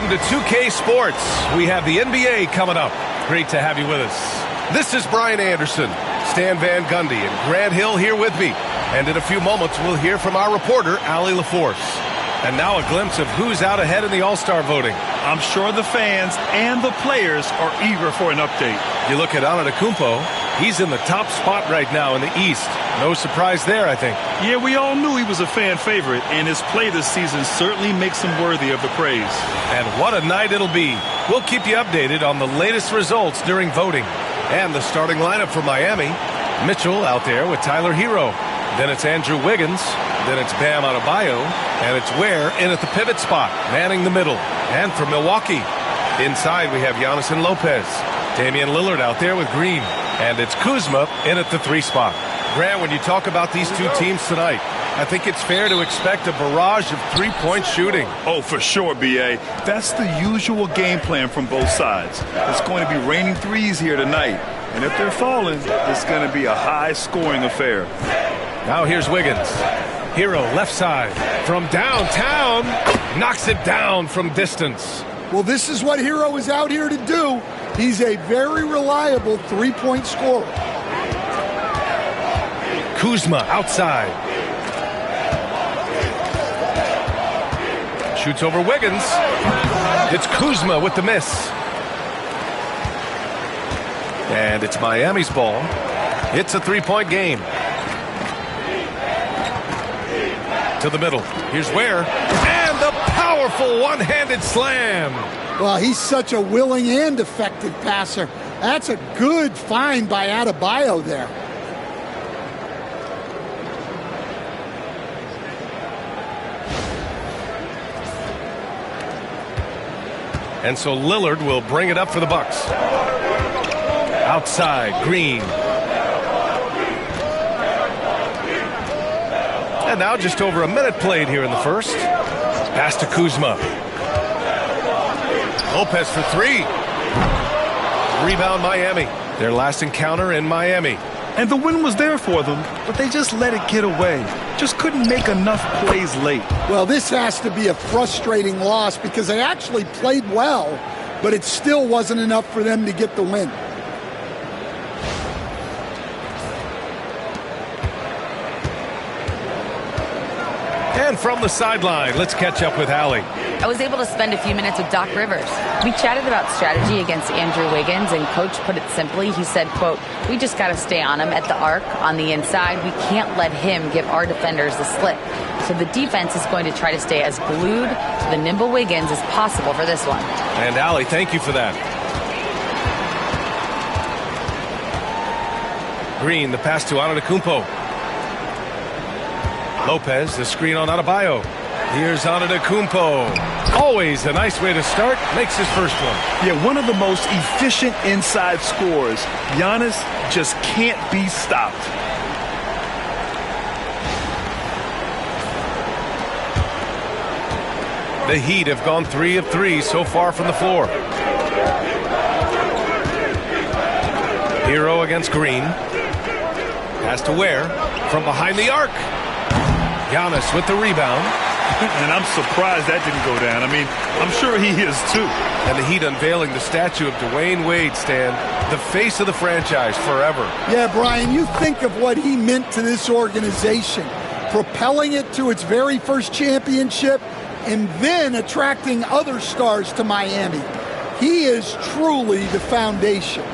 welcome to 2K Sports. We have the NBA coming up. Great to have you with us. This is Brian Anderson, Stan Van Gundy, and Grant Hill here with me. And in a few moments, we'll hear from our reporter, Allie LaForce. And now a glimpse of who's out ahead in the All-Star voting. I'm sure the fans and the players are eager for an update. You look at Antetokounmpo, he's in the top spot right now in the East. No surprise there, I think. Yeah, we all knew he was a fan favorite, and his play this season certainly makes him worthy of the praise. And what a night it'll be. We'll keep you updated on the latest results during voting. And the starting lineup for Miami. Mitchell out there with Tyler Hero. Then it's Andrew Wiggins. Then it's Bam Adebayo. And it's Ware in at the pivot spot, manning the middle. And from Milwaukee, inside we have Giannis and Lopez. Damian Lillard out there with Green. And it's Kuzma in at the 3 spot. Grant, when you talk about these two teams tonight, I think it's fair to expect a barrage of three-point shooting. Oh, for sure, B.A. That's the usual game plan from both sides. It's going to be raining threes here tonight. And if they're falling, it's going to be a high-scoring affair. Now here's Wiggins. Hero left side from downtown. Knocks it down from distance. Well, this is what Hero is out here to do. He's a very reliable three-point scorer. Kuzma outside. Shoots over Wiggins. It's Kuzma with the miss. And it's Miami's ball. It's a three-point game. To the middle. Here's Ware. And the powerful one-handed slam. Well, he's such a willing and effective passer. That's a good find by Adebayo there. And so Lillard will bring it up for the Bucks. Outside, Green. And now just over a minute played here in the first. Pass to Kuzma. Lopez for 3. Rebound Miami. Their last encounter in Miami. And the win was there for them, but they just let it get away. Just couldn't make enough plays late. Well, this has to be a frustrating loss because they actually played well, but it still wasn't enough for them to get the win. And from the sideline, let's catch up with Allie. I was able to spend a few minutes with Doc Rivers. We chatted about strategy against Andrew Wiggins, and Coach put it simply. He said, quote, "We just got to stay on him at the arc on the inside. We can't let him give our defenders the slip." So the defense is going to try to stay as glued to the nimble Wiggins as possible for this one. And Allie, thank you for that. Green, the pass to Antetokounmpo. Lopez, the screen on Adebayo. Here's Antetokounmpo. Always a nice way to start. Makes his first one. Yeah, one of the most efficient inside scorers. Giannis just can't be stopped. The Heat have gone 3 of 3 so far from the floor. Hero against Green. Pass to Ware from behind the arc. Giannis with the rebound. And I'm surprised that didn't go down. I mean, I'm sure he is too. And the Heat unveiling the statue of Dwayne Wade, Stan, the face of the franchise forever. Yeah, Brian, you think of what he meant to this organization, propelling it to its very first championship and then attracting other stars to Miami. He is truly the foundation.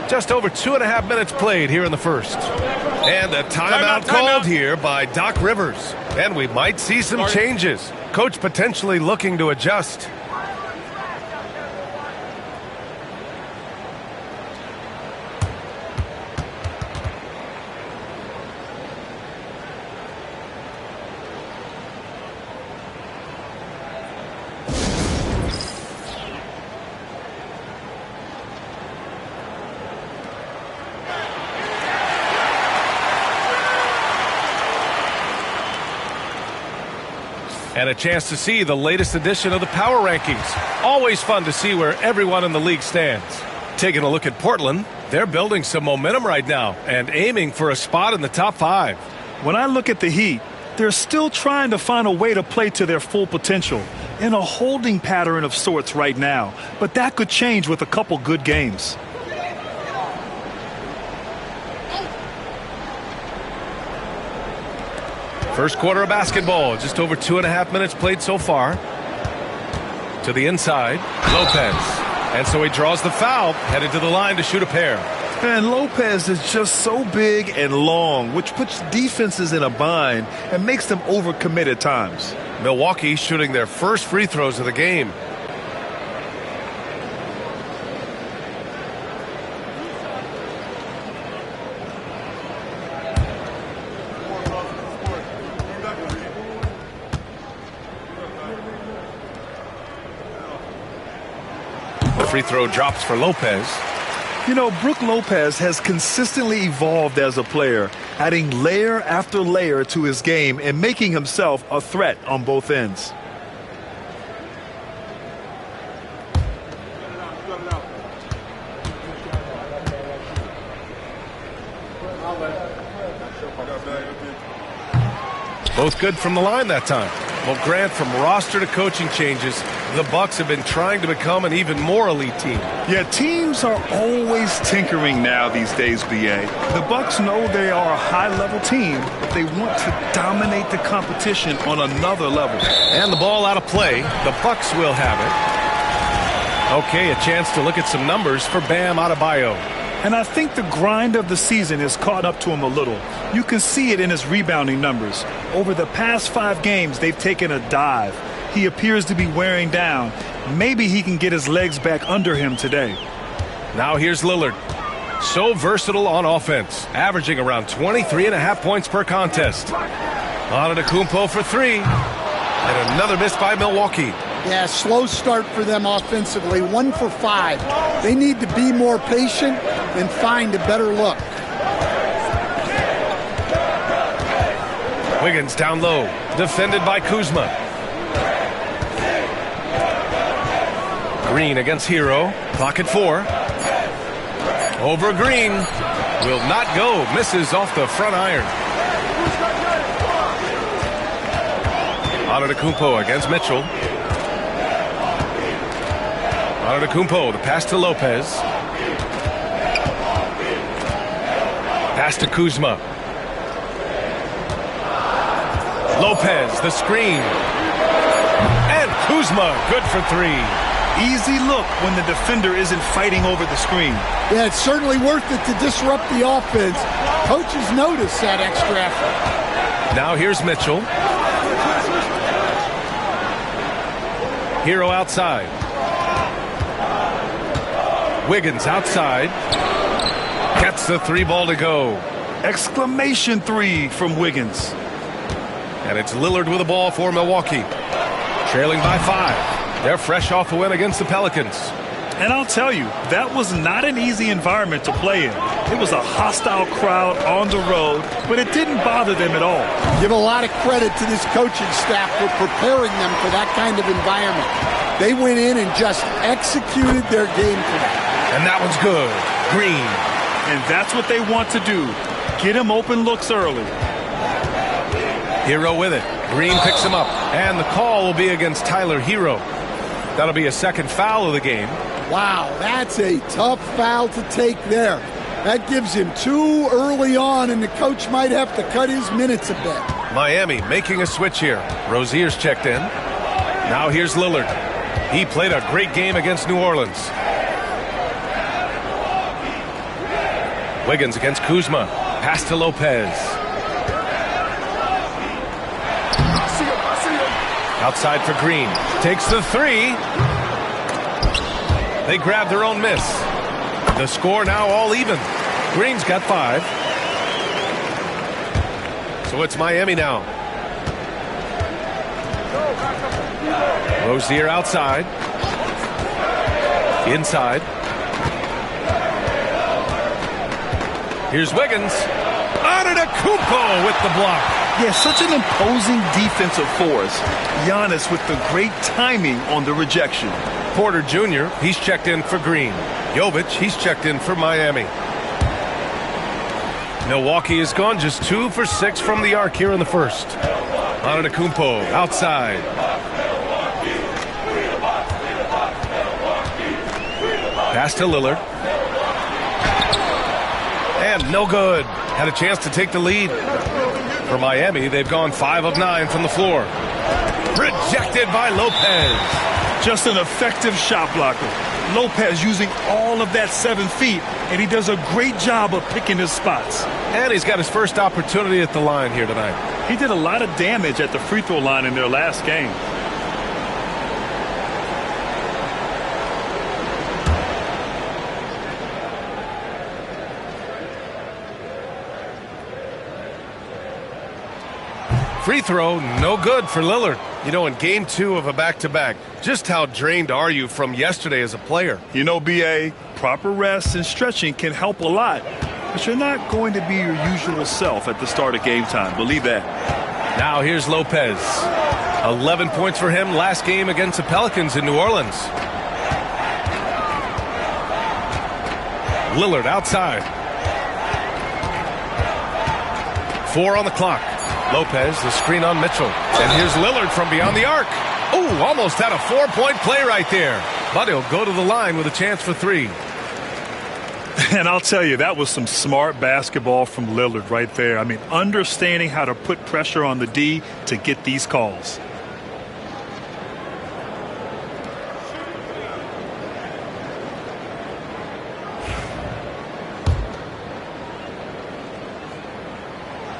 Just over 2.5 minutes played here in the first. And a timeout called here by Doc Rivers. And we might see some changes. Coach potentially looking to adjust. And a chance to see the latest edition of the Power Rankings. Always fun to see where everyone in the league stands. Taking a look at Portland, they're building some momentum right now and aiming for a spot in the top 5. When I look at the Heat, they're still trying to find a way to play to their full potential. in a holding pattern of sorts right now, but that could change with a couple good games. First quarter of basketball, just over 2.5 minutes played so far. To the inside, Lopez. And so he draws the foul, headed to the line to shoot a pair. And Lopez is just so big and long, which puts defenses in a bind and makes them overcommit at times. Milwaukee shooting their first free throws of the game. The free throw drops for Lopez. You know, Brook Lopez has consistently evolved as a player, adding layer after layer to his game and making himself a threat on both ends. Both good from the line that time. Well, Grant, from roster to coaching changes, the Bucks have been trying to become an even more elite team. Yeah, teams are always tinkering now these days, B.A. The Bucks know they are a high-level team, but they want to dominate the competition on another level. And the ball out of play. The Bucks will have it. Okay, a chance to look at some numbers for Bam Adebayo. And I think the grind of the season has caught up to him a little. You can see it in his rebounding numbers. Over the past 5 games, they've taken a dive. He appears to be wearing down. Maybe he can get his legs back under him today. Now here's Lillard. So versatile on offense, averaging around 23.5 points per contest. Antetokounmpo for 3. And another miss by Milwaukee. Yeah, slow start for them offensively. 1 for 5. They need to be more patient and find a better look. Wiggins down low, defended by Kuzma. Green against Hero. Clock at 4. Over Green. Will not go. Misses off the front iron. Antetokounmpo against Mitchell. Antetokounmpo, the pass to Lopez. Pass to Kuzma. Lopez, the screen. And Kuzma, good for 3. Easy look when the defender isn't fighting over the screen. Yeah, it's certainly worth it to disrupt the offense. Coaches notice that extra effort. Now here's Mitchell. Hero outside. Wiggins outside. Gets the 3 ball to go. Exclamation 3 from Wiggins. And it's Lillard with the ball for Milwaukee. Trailing by 5. They're fresh off a win against the Pelicans. And I'll tell you, that was not an easy environment to play in. It was a hostile crowd on the road, but it didn't bother them at all. Give a lot of credit to this coaching staff for preparing them for that kind of environment. They went in and just executed their game plan. And that one's good. Green. And that's what they want to do. Get him open looks early. Hero with it. Green picks him up. And the call will be against Tyler Hero. That'll be a second foul of the game. Wow, that's a tough foul to take there. That gives him 2 early on, and the coach might have to cut his minutes a bit. Miami making a switch here. Rozier's checked in. Now here's Lillard. He played a great game against New Orleans. Wiggins against Kuzma. Pass to Lopez. Outside for Green. Takes the 3. They grab their own miss. The score now all even. Green's got 5. So it's Miami now. Rozier outside. Inside. Here's Wiggins. Antetokounmpo with the block. Yeah, such an imposing defensive force. Giannis with the great timing on the rejection. Porter Jr., he's checked in for Green. Jovic, he's checked in for Miami. Milwaukee has gone just 2 for 6 from the arc here in the first. Antetokounmpo outside. Pass to Lillard. And no good. Had a chance to take the lead. For Miami, they've gone 5 of 9 from the floor. Rejected by Lopez. Just an effective shot blocker. Lopez using all of that 7 feet, and he does a great job of picking his spots. And he's got his first opportunity at the line here tonight. He did a lot of damage at the free throw line in their last game. Free throw, no good for Lillard. You know, in game 2 of a back-to-back, just how drained are you from yesterday as a player? You know, B.A., proper rest and stretching can help a lot. But you're not going to be your usual self at the start of game time. Believe that. Now here's Lopez. 11 points for him last game against the Pelicans in New Orleans. Lillard outside. 4 on the clock. Lopez, the screen on Mitchell. And here's Lillard from beyond the arc. Ooh, almost had a 4-point play right there. But he'll go to the line with a chance for 3. And I'll tell you, that was some smart basketball from Lillard right there. I mean, understanding how to put pressure on the D to get these calls.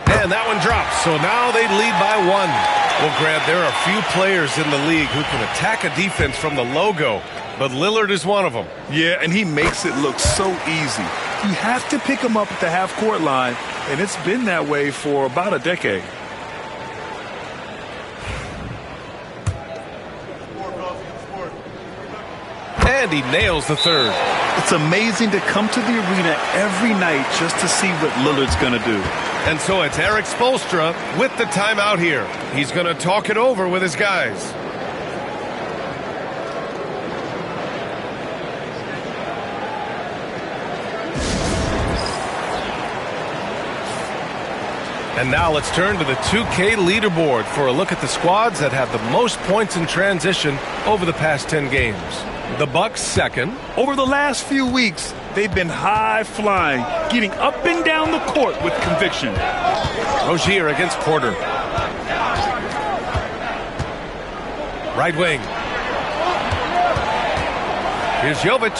And that one drops, so now they lead by 1. Well, Grant, there are a few players in the league who can attack a defense from the logo, but Lillard is one of them. Yeah, and he makes it look so easy. You have to pick him up at the half-court line, and it's been that way for about a decade. And he nails the third. It's amazing to come to the arena every night just to see what Lillard's going to do. And so it's Eric Spoelstra with the timeout here. He's going to talk it over with his guys. And now let's turn to the 2K leaderboard for a look at the squads that have the most points in transition over the past 10 games. The Bucks second. Over the last few weeks, they've been high-flying, getting up and down the court with conviction. Rozier against Porter. Right wing. Here's Jovic.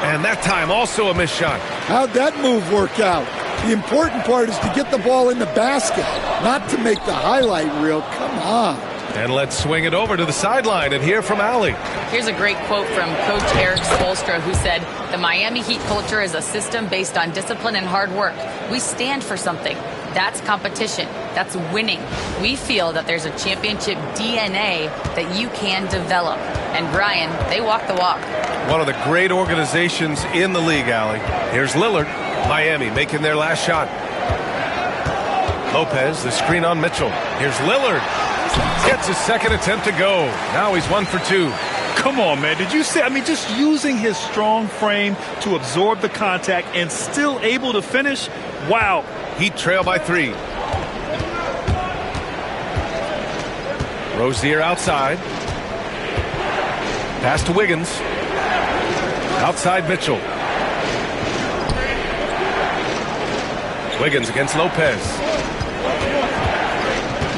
And that time also a missed shot. How'd that move work out? The important part is to get the ball in the basket, not to make the highlight reel. Come on. And let's swing it over to the sideline and hear from Allie. Here's a great quote from Coach Eric Spoelstra, who said, "The Miami Heat culture is a system based on discipline and hard work. We stand for something. That's competition. That's winning. We feel that there's a championship DNA that you can develop." And Brian, they walk the walk. One of the great organizations in the league, Allie. Here's Lillard. Miami making their last shot. Lopez, the screen on Mitchell. Here's Lillard. Gets his second attempt to go. Now he's 1 for 2. Come on, man. Did you see? I mean, just using his strong frame to absorb the contact and still able to finish. Wow. Heat trail by 3. Rozier outside. Pass to Wiggins. Outside Mitchell. Wiggins against Lopez.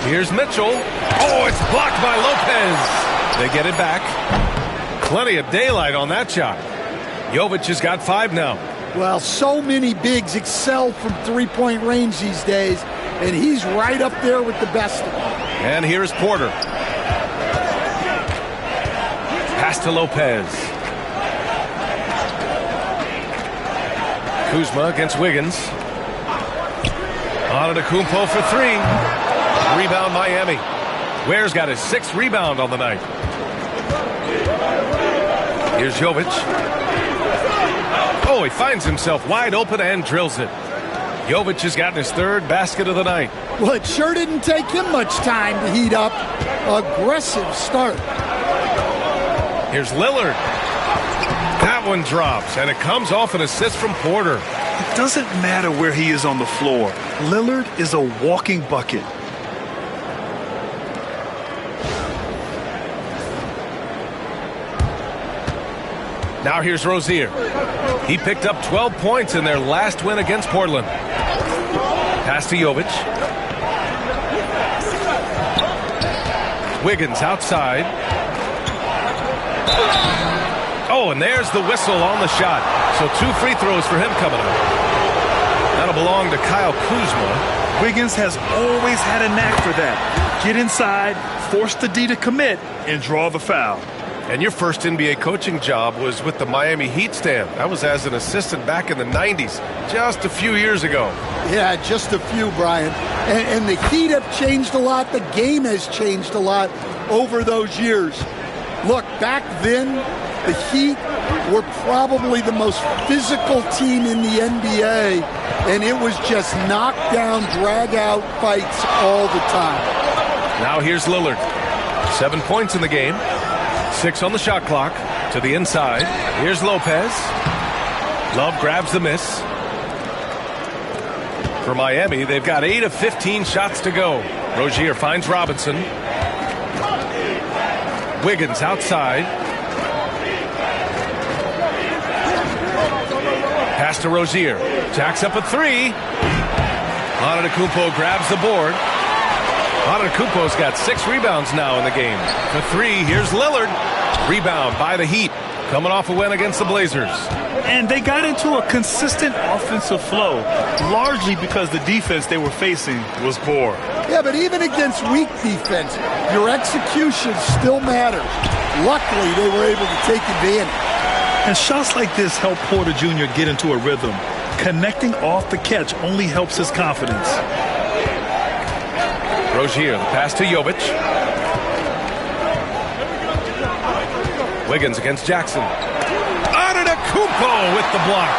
Here's Mitchell. Oh, it's blocked by Lopez. They get it back. Plenty of daylight on that shot. Jovic has got 5 now. Well, so many bigs excel from three-point range these days, and he's right up there with the best of them. And here's Porter. Pass to Lopez. Kuzma against Wiggins. Antetokounmpo for 3. Rebound Miami. Ware's got his 6th rebound on the night. Here's Jovic. Oh, he finds himself wide open and drills it. Jovic has gotten his 3rd basket of the night. Well, it sure didn't take him much time to heat up. Aggressive start. Here's Lillard. That one drops, and it comes off an assist from Porter. It doesn't matter where he is on the floor. Lillard is a walking bucket. Now here's Rozier. He picked up 12 points in their last win against Portland. Pass to Jovic. Wiggins outside. Oh, and there's the whistle on the shot. So 2 free throws for him coming up. That'll belong to Kyle Kuzma. Wiggins has always had a knack for that. Get inside, force the D to commit, and draw the foul. And your first NBA coaching job was with the Miami Heat stand. That was as an assistant back in the 90s, just a few years ago. Yeah, just a few, Brian. And the Heat have changed a lot. The game has changed a lot over those years. Look, back then, the Heat were probably the most physical team in the NBA, and it was just knockdown, drag-out fights all the time. Now here's Lillard. 7 points in the game. 6 on the shot clock. To the inside. Here's Lopez. Love grabs the miss. For Miami, they've got 8 of 15 shots to go. Rozier finds Robinson. Wiggins outside. Pass to Rozier. Jacks up a 3. Antetokounmpo grabs the board. Antetokounmpo's got 6 rebounds now in the game. For 3, here's Lillard. Rebound by the Heat, coming off a win against the Blazers. And they got into a consistent offensive flow, largely because the defense they were facing was poor. Yeah, but even against weak defense, your execution still matters. Luckily, they were able to take advantage. And shots like this help Porter Jr. get into a rhythm. Connecting off the catch only helps his confidence. Rozier, the pass to Jovic. Wiggins against Jackson. Antetokounmpo with the block.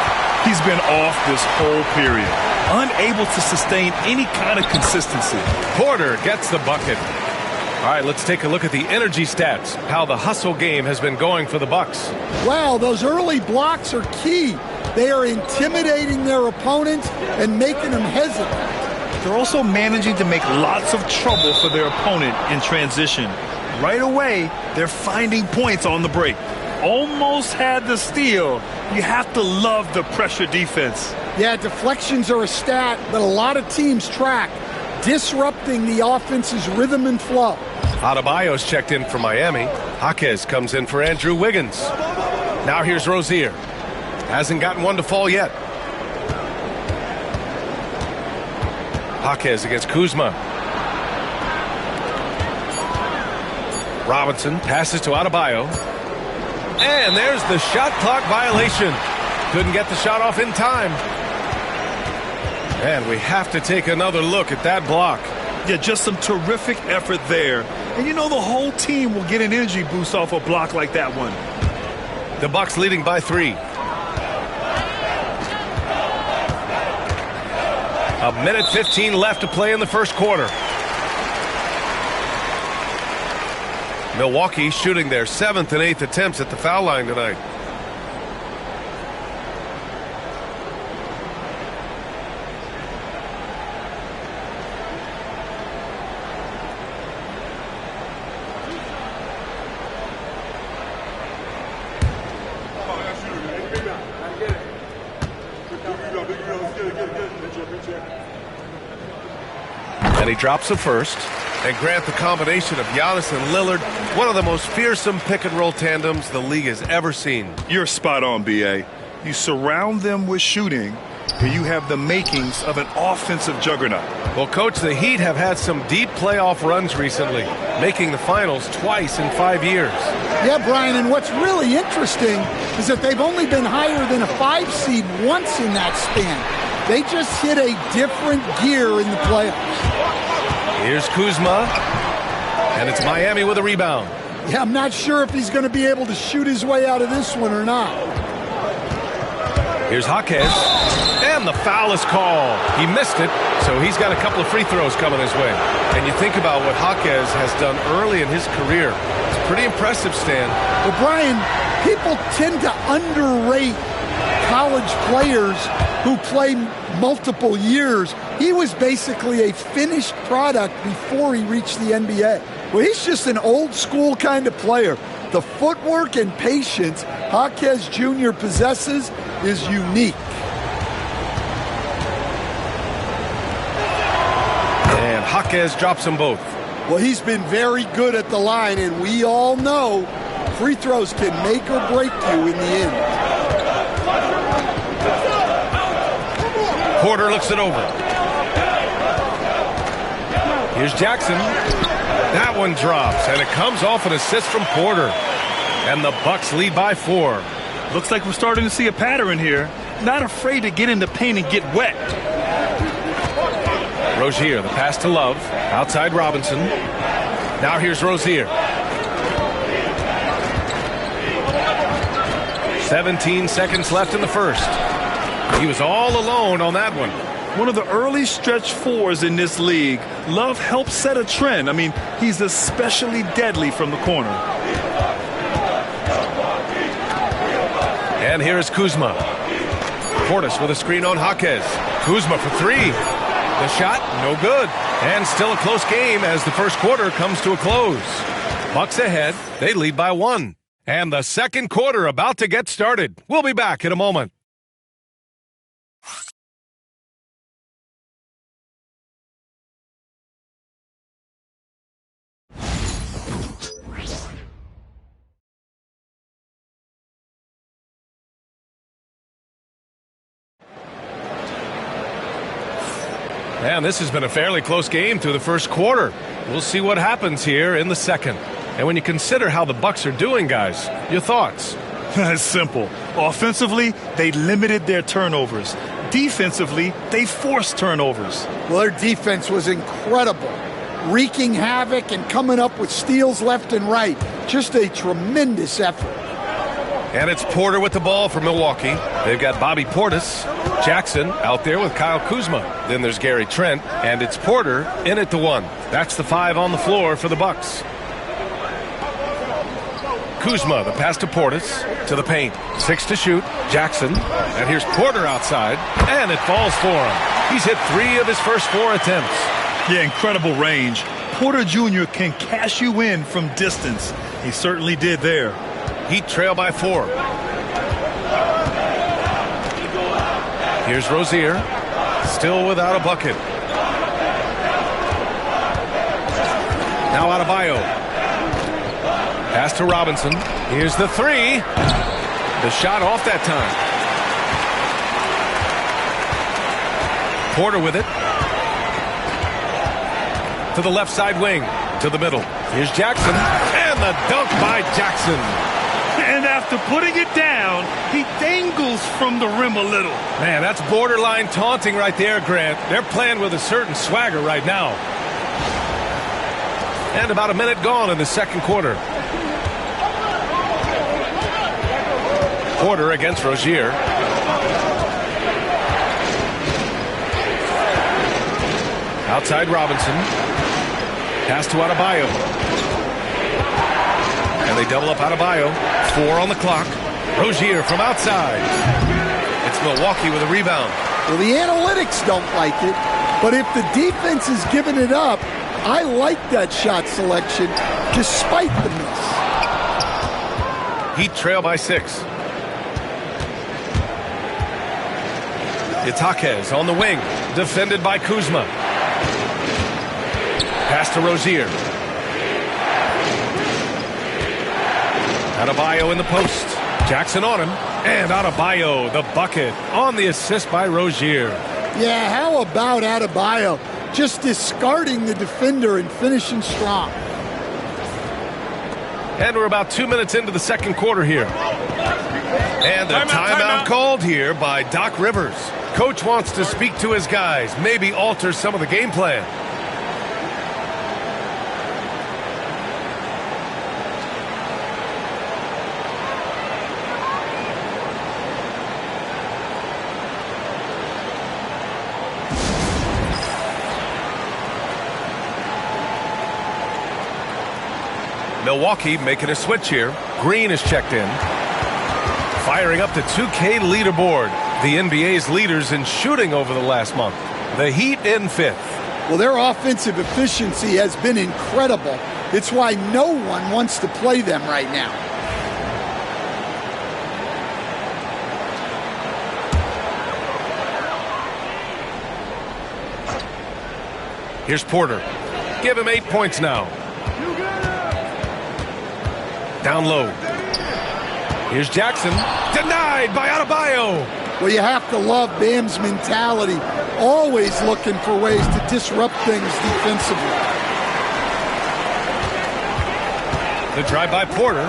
He's been off this whole period, unable to sustain any kind of consistency. Porter gets the bucket. All right, let's take a look at the energy stats, how the hustle game has been going for the Bucks. Wow, those early blocks are key. They are intimidating their opponents and making them hesitant. They're also managing to make lots of trouble for their opponent in transition. Right away, they're finding points on the break. Almost had the steal. You have to love the pressure defense. Yeah, deflections are a stat that a lot of teams track, disrupting the offense's rhythm and flow. Adebayo's checked in for Miami. Jaquez comes in for Andrew Wiggins. Now here's Rozier. Hasn't gotten one to fall yet. Jaquez against Kuzma. Robinson passes to Adebayo. And there's the shot clock violation. Couldn't get the shot off in time. And we have to take another look at that block. Yeah, just some terrific effort there. And you know the whole team will get an energy boost off a block like that one. The Bucks leading by 3. A minute 15 left to play in the first quarter. Milwaukee shooting their 7th and 8th attempts at the foul line tonight. And he drops the first. And Grant, the combination of Giannis and Lillard, one of the most fearsome pick-and-roll tandems the league has ever seen. You're spot on, B.A. You surround them with shooting, and you have the makings of an offensive juggernaut. Well, Coach, the Heat have had some deep playoff runs recently, making the finals twice in 5 years. Yeah, Brian, and what's really interesting is that they've only been higher than a 5 seed once in that span. They just hit a different gear in the playoffs. Here's Kuzma, and it's Miami with a rebound. Yeah, I'm not sure if he's going to be able to shoot his way out of this one or not. Here's Jaquez, and the foul is called. He missed it, so he's got a couple of free throws coming his way. And you think about what Jaquez has done early in his career. It's pretty impressive, Stan. Well, Brian, people tend to underrate college players who play multiple years. He was basically a finished product before he reached the NBA. Well, he's just an old school kind of player. The footwork and patience Jaquez Jr. possesses is unique. And Jaquez drops them both. Well, he's been very good at the line, and we all know free throws can make or break you in the end. Porter looks it over. Here's Jackson. That one drops, and it comes off an assist from Porter. And the Bucks lead by 4. Looks like we're starting to see a pattern here. Not afraid to get in the paint and get wet. Rozier, the pass to Love. Outside Robinson. Now here's Rozier. 17 seconds left in the first. He was all alone on that one. One of the early stretch fours in this league. Love helped set a trend. I mean, he's especially deadly from the corner. And here is Kuzma. Portis with a screen on Jaquez. Kuzma for 3. The shot, no good. And still a close game as the first quarter comes to a close. Bucks ahead. They lead by 1. And the second quarter about to get started. We'll be back in a moment. And this has been a fairly close game through the first quarter. We'll see what happens here in the second. And when you consider how the Bucks are doing, guys, your thoughts? It's simple. Offensively, they limited their turnovers. Defensively, they forced turnovers. Well, their defense was incredible, wreaking havoc and coming up with steals left and right. Just a tremendous effort. And it's Porter with the ball for Milwaukee. They've got Bobby Portis, Jackson out there with Kyle Kuzma. Then there's Gary Trent, and it's Porter in at the 1. That's the 5 on the floor for the Bucks. Kuzma, the pass to Portis, to the paint. 6 to shoot. Jackson, and here's Porter outside, and it falls for him. He's hit 3 of his first 4 attempts. Yeah, incredible range. Porter Jr. can cash you in from distance. He certainly did there. Heat trail by 4. Here's Rozier, still without a bucket. Now Adebayo. Pass to Robinson. Here's the 3. The shot off that time. Porter with it. To the left side wing. To the middle. Here's Jackson. And the dunk by Jackson. And after putting it down, he dangles from the rim a little. Man, that's borderline taunting right there, Grant. They're playing with a certain swagger right now. And about a minute gone in the second quarter. Porter against Rozier. Outside Robinson. Pass to Adebayo. And they double up Adebayo. 4 on the clock. Rozier from outside. It's Milwaukee with a rebound. Well, the analytics don't like it, but if the defense is giving it up, I like that shot selection despite the miss. Heat trail by 6. It's Jaquez on the wing, defended by Kuzma. Pass to Rozier. Adebayo in the post. Jackson on him. And Adebayo, the bucket, on the assist by Rozier. Yeah, how about Adebayo? Just discarding the defender and finishing strong. And we're about 2 minutes into the second quarter here. And a timeout called here by Doc Rivers. Coach wants to speak to his guys, maybe alter some of the game plan. Milwaukee making a switch here. Green is checked in. Firing up the 2K leaderboard. The NBA's leaders in shooting over the last month. The Heat in 5th. Well, their offensive efficiency has been incredible. It's why no one wants to play them right now. Here's Porter. Give him 8 points now. Down low. Here's Jackson. Denied by Adebayo. Well, you have to love Bam's mentality. Always looking for ways to disrupt things defensively. The drive by Porter.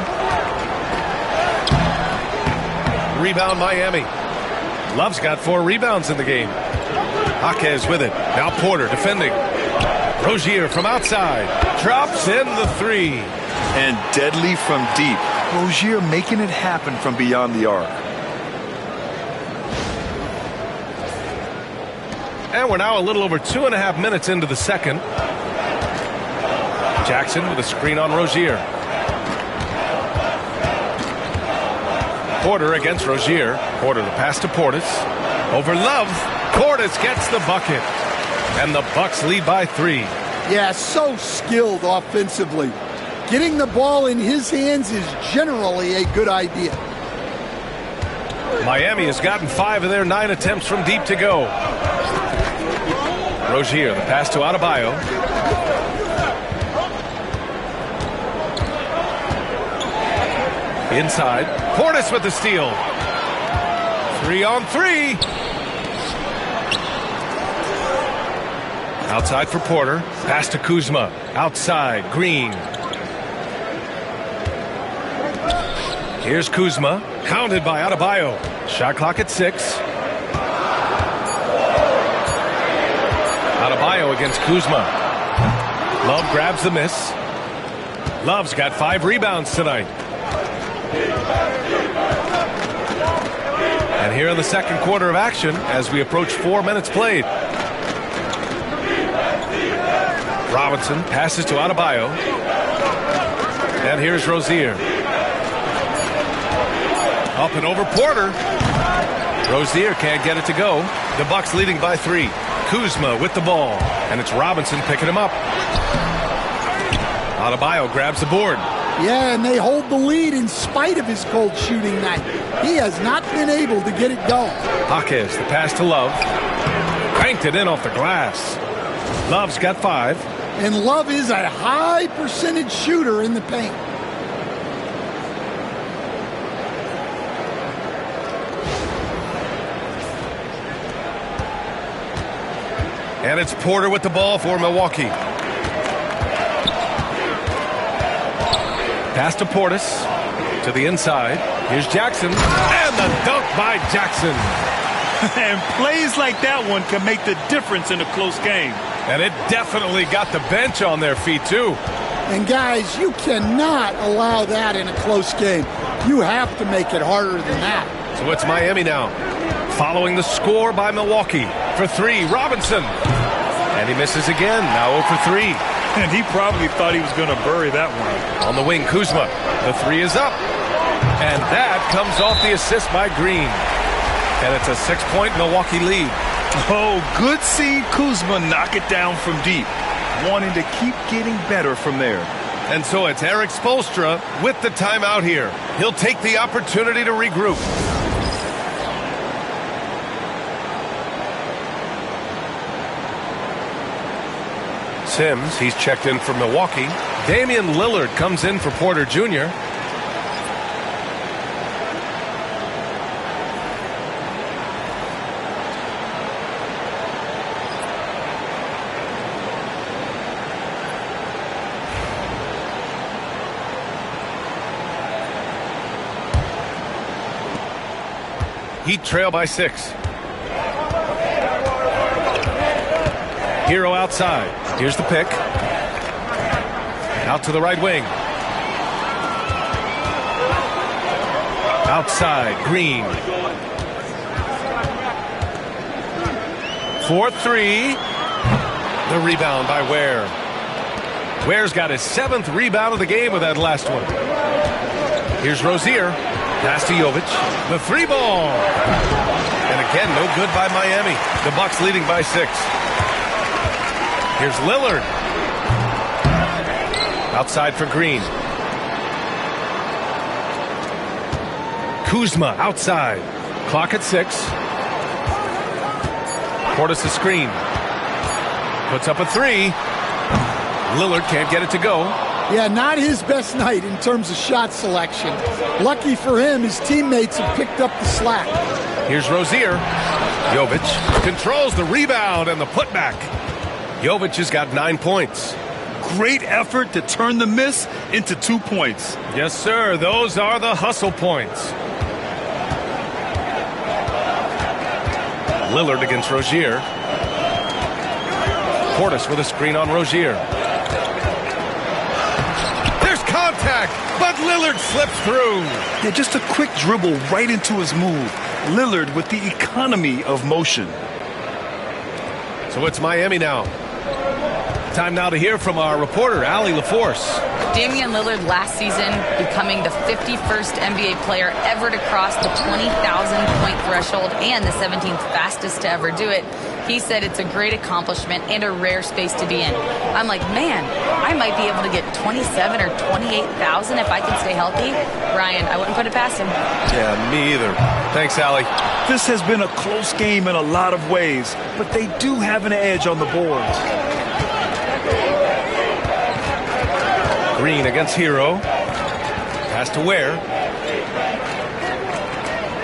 Rebound Miami. Love's got 4 rebounds in the game. Jaquez with it. Now Porter defending. Rozier from outside. Drops in the 3. And deadly from deep. Rozier making it happen from beyond the arc. And we're now a little over 2.5 minutes into the second. Jackson with a screen on Rozier. Porter against Rozier. Porter the pass to Portis. Over Love. Portis gets the bucket. And the Bucks lead by 3. Yeah, so skilled offensively. Getting the ball in his hands is generally a good idea. Miami has gotten 5 of their 9 attempts from deep to go. Rozier, the pass to Adebayo. Inside. Portis with the steal. 3-on-3. Outside for Porter. Pass to Kuzma. Outside. Green. Here's Kuzma. Counted by Adebayo. Shot clock at 6. Adebayo against Kuzma. Love grabs the miss. Love's got 5 rebounds tonight. And here in the second quarter of action as we approach 4 minutes played. Robinson passes to Adebayo. And here's Rozier. Up and over Porter. Rozier can't get it to go. The Bucks leading by 3. Kuzma with the ball. And it's Robinson picking him up. Adebayo grabs the board. Yeah, and they hold the lead in spite of his cold shooting night. He has not been able to get it going. Jaquez, the pass to Love. Cranked it in off the glass. Love's got 5. And Love is a high percentage shooter in the paint. And it's Porter with the ball for Milwaukee. Pass to Portis. To the inside. Here's Jackson. And the dunk by Jackson. And plays like that one can make the difference in a close game. And it definitely got the bench on their feet, too. And, guys, you cannot allow that in a close game. You have to make it harder than that. So it's Miami now. Following the score by Milwaukee. For 3, Robinson. And he misses again. Now 0 for 3. And he probably thought he was going to bury that one. On the wing, Kuzma. The 3 is up. And that comes off the assist by Green. And it's a 6-point Milwaukee lead. Oh, good seeing Kuzma knock it down from deep. Wanting to keep getting better from there. And so it's Eric Spoelstra with the timeout here. He'll take the opportunity to regroup. Sims, he's checked in for Milwaukee. Damian Lillard comes in for Porter Jr. Heat trail by 6. Hero outside. Here's the pick. Out to the right wing. Outside, Green. 4-3. The rebound by Ware. Ware's got his 7th rebound of the game with that last one. Here's Rozier. Pass to Jovic. The 3 ball. And again, no good by Miami. The Bucks leading by 6. Here's Lillard. Outside for Green. Kuzma outside. Clock at 6. Portis the screen. Puts up a 3. Lillard can't get it to go. Yeah, not his best night in terms of shot selection. Lucky for him, his teammates have picked up the slack. Here's Rozier. Jovic controls the rebound and the putback. Jovic has got 9 points. Great effort to turn the miss into 2 points. Yes, sir. Those are the hustle points. Lillard against Rozier. Portis with a screen on Rozier. There's contact, but Lillard slips through. Yeah, just a quick dribble right into his move. Lillard with the economy of motion. So it's Miami now. Time now to hear from our reporter, Allie LaForce. Damian Lillard last season becoming the 51st NBA player ever to cross the 20,000-point threshold and the 17th fastest to ever do it. He said it's a great accomplishment and a rare space to be in. I'm like, man, I might be able to get 27 or 28,000 if I can stay healthy. Ryan, I wouldn't put it past him. Yeah, me either. Thanks, Allie. This has been a close game in a lot of ways, but they do have an edge on the boards. Green against Hero. Pass to Ware.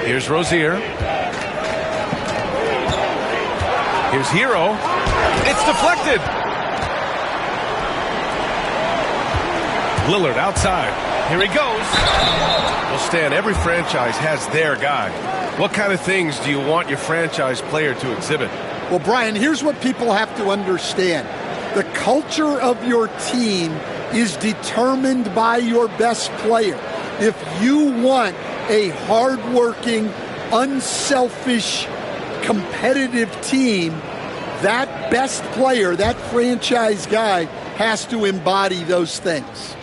Here's Rozier. Here's Hero. It's deflected. Lillard outside. Here he goes. Well, Stan, every franchise has their guy. What kind of things do you want your franchise player to exhibit? Well, Brian, here's what people have to understand. The culture of your team is determined by your best player. If you want a hardworking, unselfish, competitive team, that best player, that franchise guy, has to embody those things.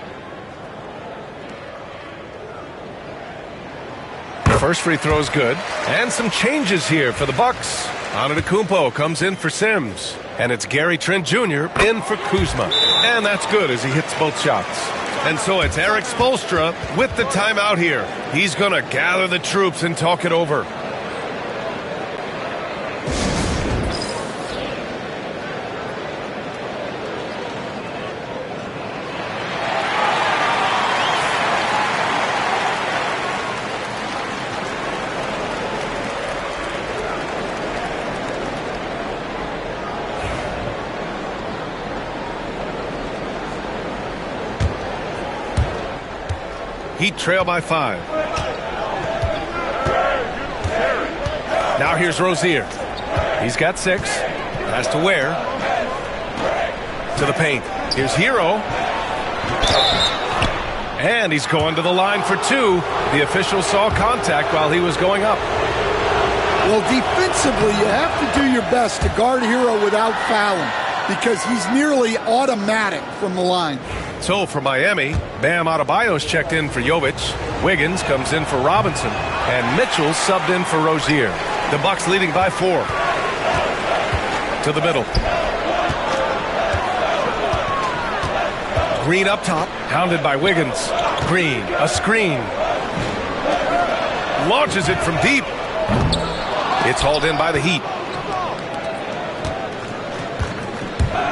First free throw is good. And some changes here for the Bucks. Antetokounmpo comes in for Sims. And it's Gary Trent Jr. in for Kuzma. And that's good as he hits both shots. And so it's Eric Spoelstra with the timeout here. He's going to gather the troops and talk it over. Heat trail by 5. Now here's Rozier. He's got 6. Pass to Ware. To the paint. Here's Hero. And he's going to the line for 2. The official saw contact while he was going up. Well, defensively, you have to do your best to guard Hero without fouling because he's nearly automatic from the line. So for Miami, Bam Adebayo's checked in for Jovic. Wiggins comes in for Robinson. And Mitchell subbed in for Rozier. The Bucks leading by 4. To the middle. Green up top. Hounded by Wiggins. Green, a screen. Launches it from deep. It's hauled in by the Heat.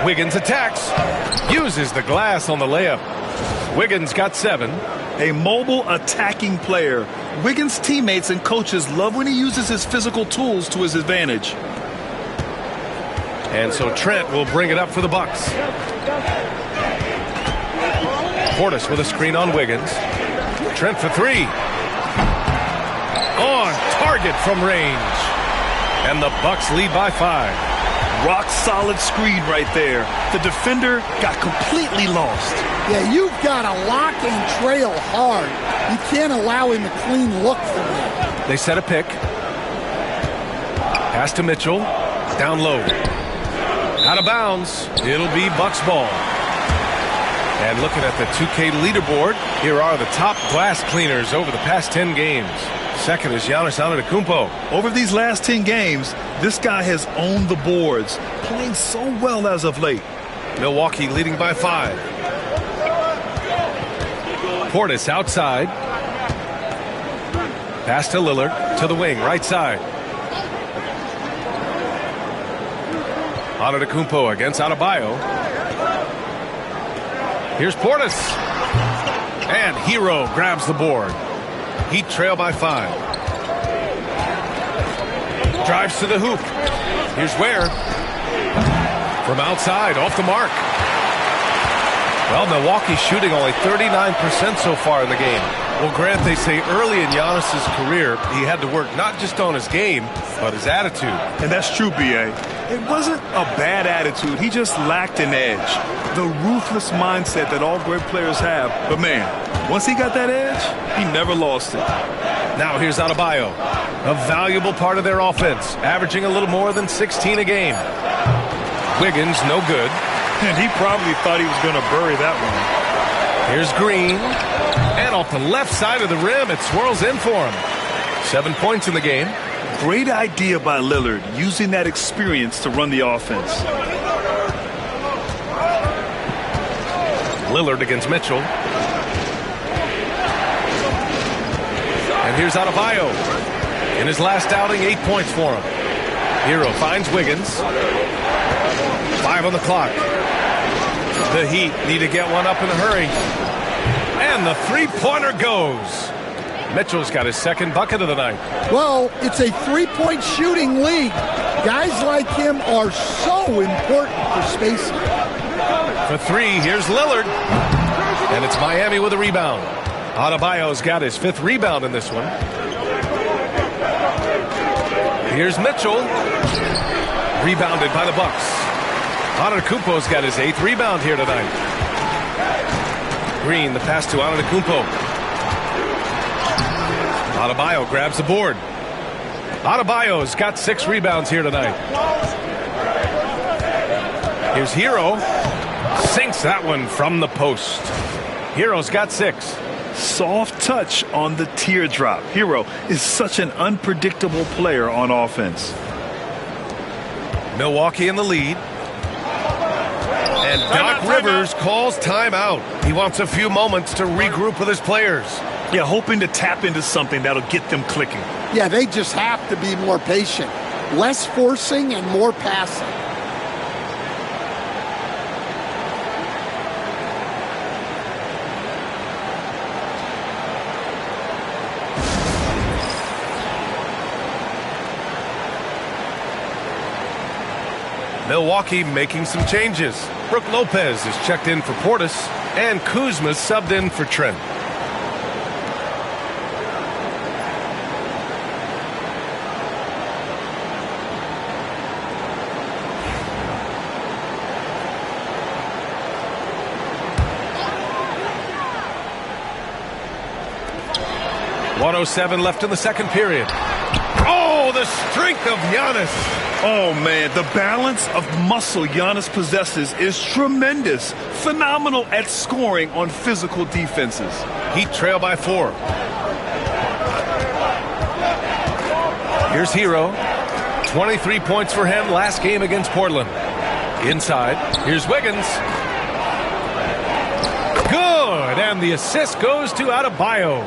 Wiggins attacks. Uses the glass on the layup. Wiggins got 7. A mobile attacking player. Wiggins' teammates and coaches love when he uses his physical tools to his advantage. And so Trent will bring it up for the Bucks. Portis with a screen on Wiggins. Trent for 3. On target from range. And the Bucks lead by 5. Rock solid screen right there. The defender got completely lost. Yeah, you've got to lock and trail hard. You can't allow him a clean look from there. They set a pick. Pass to Mitchell. Down low. Out of bounds. It'll be Bucks ball. And looking at the 2K leaderboard, here are the top glass cleaners over the past 10 games. Second is Giannis Antetokounmpo. Over these last 10 games, this guy has owned the boards, playing so well as of late. Milwaukee leading by 5. Portis outside. Pass to Lillard to the wing, right side. Antetokounmpo against Adebayo. Here's Portis. And Hero grabs the board. Heat trail by 5. Drives to the hoop. Here's Ware. From outside, off the mark. Well, Milwaukee shooting only 39% so far in the game. Well, Grant, they say early in Giannis's career, he had to work not just on his game, but his attitude. And that's true, B.A. It wasn't a bad attitude. He just lacked an edge. The ruthless mindset that all great players have. But, man, once he got that edge, he never lost it. Now here's Adebayo, a valuable part of their offense, averaging a little more than 16 a game. Wiggins, no good. And he probably thought he was going to bury that one. Here's Green. And off the left side of the rim, it swirls in for him. 7 points in the game. Great idea by Lillard, using that experience to run the offense. Lillard against Mitchell. And here's Adebayo. In his last outing, 8 points for him. Hero finds Wiggins. 5 on the clock. The Heat need to get one up in a hurry. And the three-pointer goes. Mitchell's got his second bucket of the night. Well, it's a three-point shooting league. Guys like him are so important for spacing. For 3, here's Lillard. And it's Miami with a rebound. Adebayo's got his 5th rebound in this one. Here's Mitchell. Rebounded by the Bucks. Antetokounmpo's got his 8th rebound here tonight. Green, the pass to Antetokounmpo. Adebayo grabs the board. Adebayo's got 6 rebounds here tonight. Here's Hero. Sinks that one from the post. Hero's got 6. Soft touch on the teardrop. Hero is such an unpredictable player on offense. Milwaukee in the lead. And Doc Rivers calls timeout. He wants a few moments to regroup with his players. Yeah, hoping to tap into something that'll get them clicking. Yeah, they just have to be more patient. Less forcing and more passing. Milwaukee making some changes. Brook Lopez is checked in for Portis, and Kuzma's subbed in for Trent. .107 left in the second period. Oh, the strength of Giannis. Oh, man, the balance of muscle Giannis possesses is tremendous. Phenomenal at scoring on physical defenses. Heat trail by 4. Here's Hero. 23 points for him last game against Portland. Inside, here's Wiggins. Good, and the assist goes to Adebayo.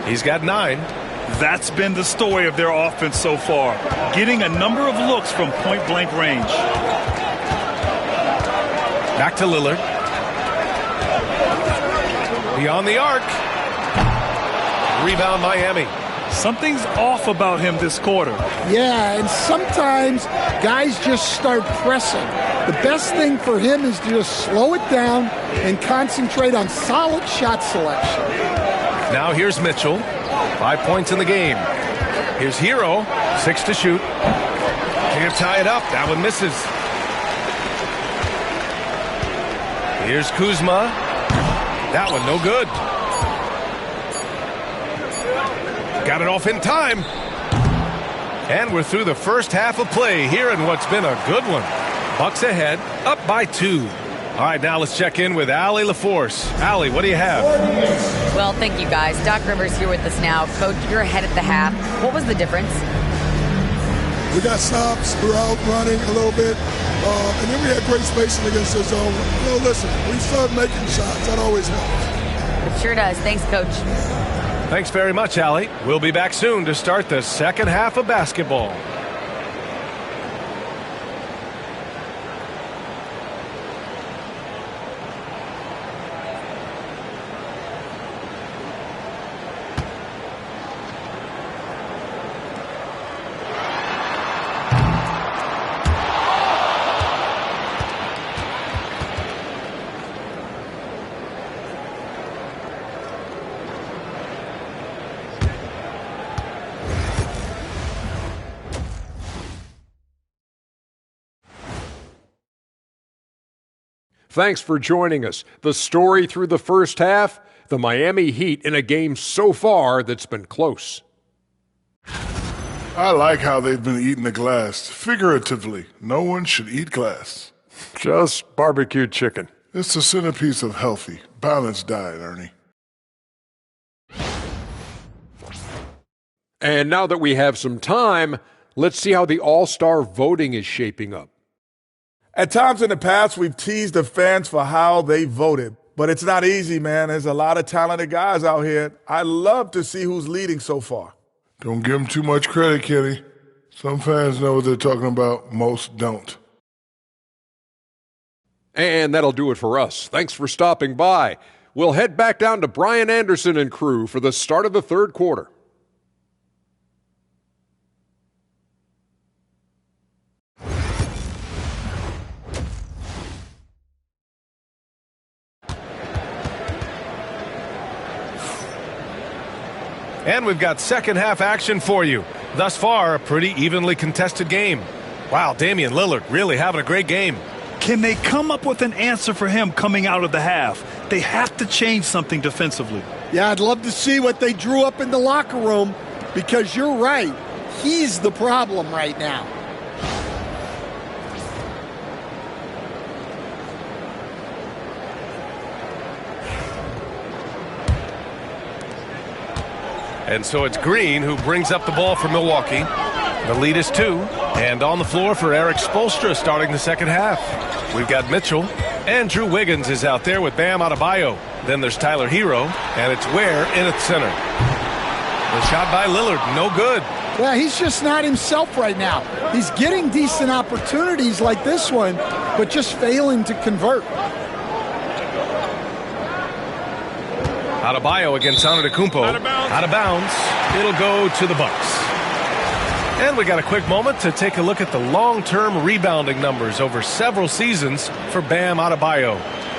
He's got 9. That's been the story of their offense so far, getting a number of looks from point-blank range. Back to Lillard. Beyond the arc. Rebound Miami. Something's off about him this quarter. Yeah, and sometimes guys just start pressing. The best thing for him is to just slow it down and concentrate on solid shot selection. Now here's Mitchell. 5 points in the game. Here's Hero. 6 to shoot. Can't tie it up. That one misses. Here's Kuzma. That one no good. Got it off in time. And we're through the first half of play here in what's been a good one. Bucks ahead, up by 2. All right, now let's check in with Allie LaForce. Allie, what do you have? Well, thank you, guys. Doc Rivers here with us now. Coach, you're ahead at the half. What was the difference? We got stops, we were out running a little bit, and then we had great spacing against the zone. You know, listen, we started making shots. That always helps. It sure does. Thanks, Coach. Thanks very much, Allie. We'll be back soon to start the second half of basketball. Thanks for joining us. The story through the first half, the Miami Heat in a game so far that's been close. I like how they've been eating the glass. Figuratively, no one should eat glass. Just barbecued chicken. It's the centerpiece of healthy, balanced diet, Ernie. And now that we have some time, let's see how the All-Star voting is shaping up. At times in the past, we've teased the fans for how they voted. But it's not easy, man. There's a lot of talented guys out here. I love to see who's leading so far. Don't give them too much credit, Kenny. Some fans know what they're talking about. Most don't. And that'll do it for us. Thanks for stopping by. We'll head back down to Brian Anderson and crew for the start of the third quarter. And we've got second half action for you. Thus far, a pretty evenly contested game. Wow, Damian Lillard really having a great game. Can they come up with an answer for him coming out of the half? They have to change something defensively. Yeah, I'd love to see what they drew up in the locker room, because you're right. He's the problem right now. And so it's Green who brings up the ball for Milwaukee. The lead is 2. And on the floor for Eric Spoelstra starting the second half. We've got Mitchell. Andrew Wiggins is out there with Bam Adebayo. Then there's Tyler Hero. And it's Ware in at center. The shot by Lillard, no good. Yeah, he's just not himself right now. He's getting decent opportunities like this one, but just failing to convert. Adebayo against Antetokounmpo. Out of bounds. It'll go to the Bucks. And we got a quick moment to take a look at the long-term rebounding numbers over several seasons for Bam Adebayo.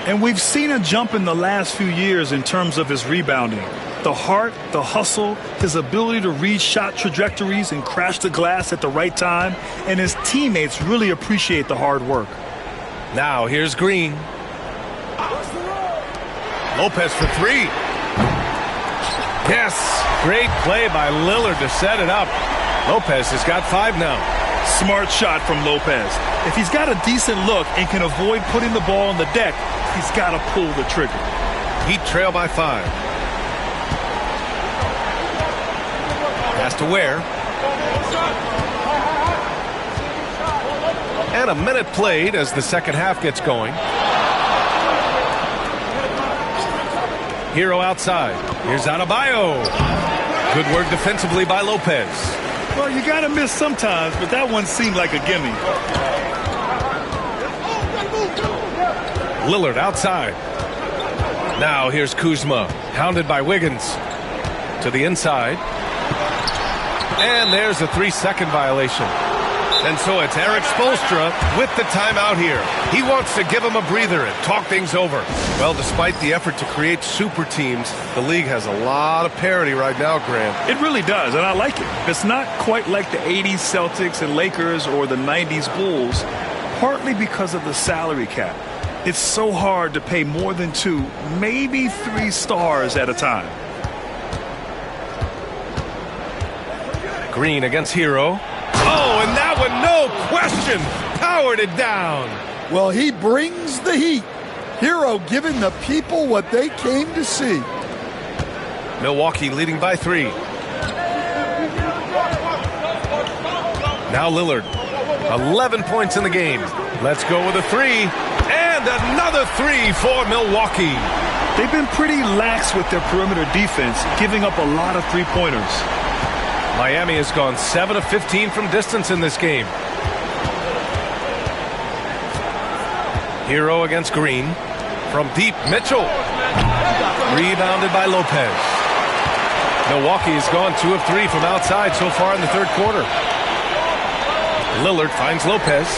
And we've seen a jump in the last few years in terms of his rebounding. The heart, the hustle, his ability to read shot trajectories and crash the glass at the right time, and his teammates really appreciate the hard work. Now here's Green. Lopez for 3. Yes, great play by Lillard to set it up. Lopez has got 5 now. Smart shot from Lopez. If he's got a decent look and can avoid putting the ball on the deck, he's got to pull the trigger. Heat trail by 5. Pass to Ware. And a minute played as the second half gets going. Hero outside. Here's Adebayo. Good work defensively by Lopez. Well, you got to miss sometimes, but that one seemed like a gimme. Lillard outside. Now here's Kuzma, hounded by Wiggins. To the inside. And there's a 3-second violation. And so it's Eric Spoelstra with the timeout here. He wants to give him a breather and talk things over. Well, despite the effort to create super teams, the league has a lot of parity right now, Grant. It really does, and I like it. It's not quite like the 80s Celtics and Lakers or the 90s Bulls, partly because of the salary cap. It's so hard to pay more than 2, maybe 3 stars at a time. Green against Hero. Oh, and that one, no question, powered it down. Well, he brings the heat. Hero giving the people what they came to see. Milwaukee leading by 3. Now Lillard, 11 points in the game. Let's go with a 3. And another 3 for Milwaukee. They've been pretty lax with their perimeter defense, giving up a lot of three-pointers. Miami has gone 7 of 15 from distance in this game. Hero against Green. From deep, Mitchell. Rebounded by Lopez. Milwaukee has gone 2 of 3 from outside so far in the third quarter. Lillard finds Lopez.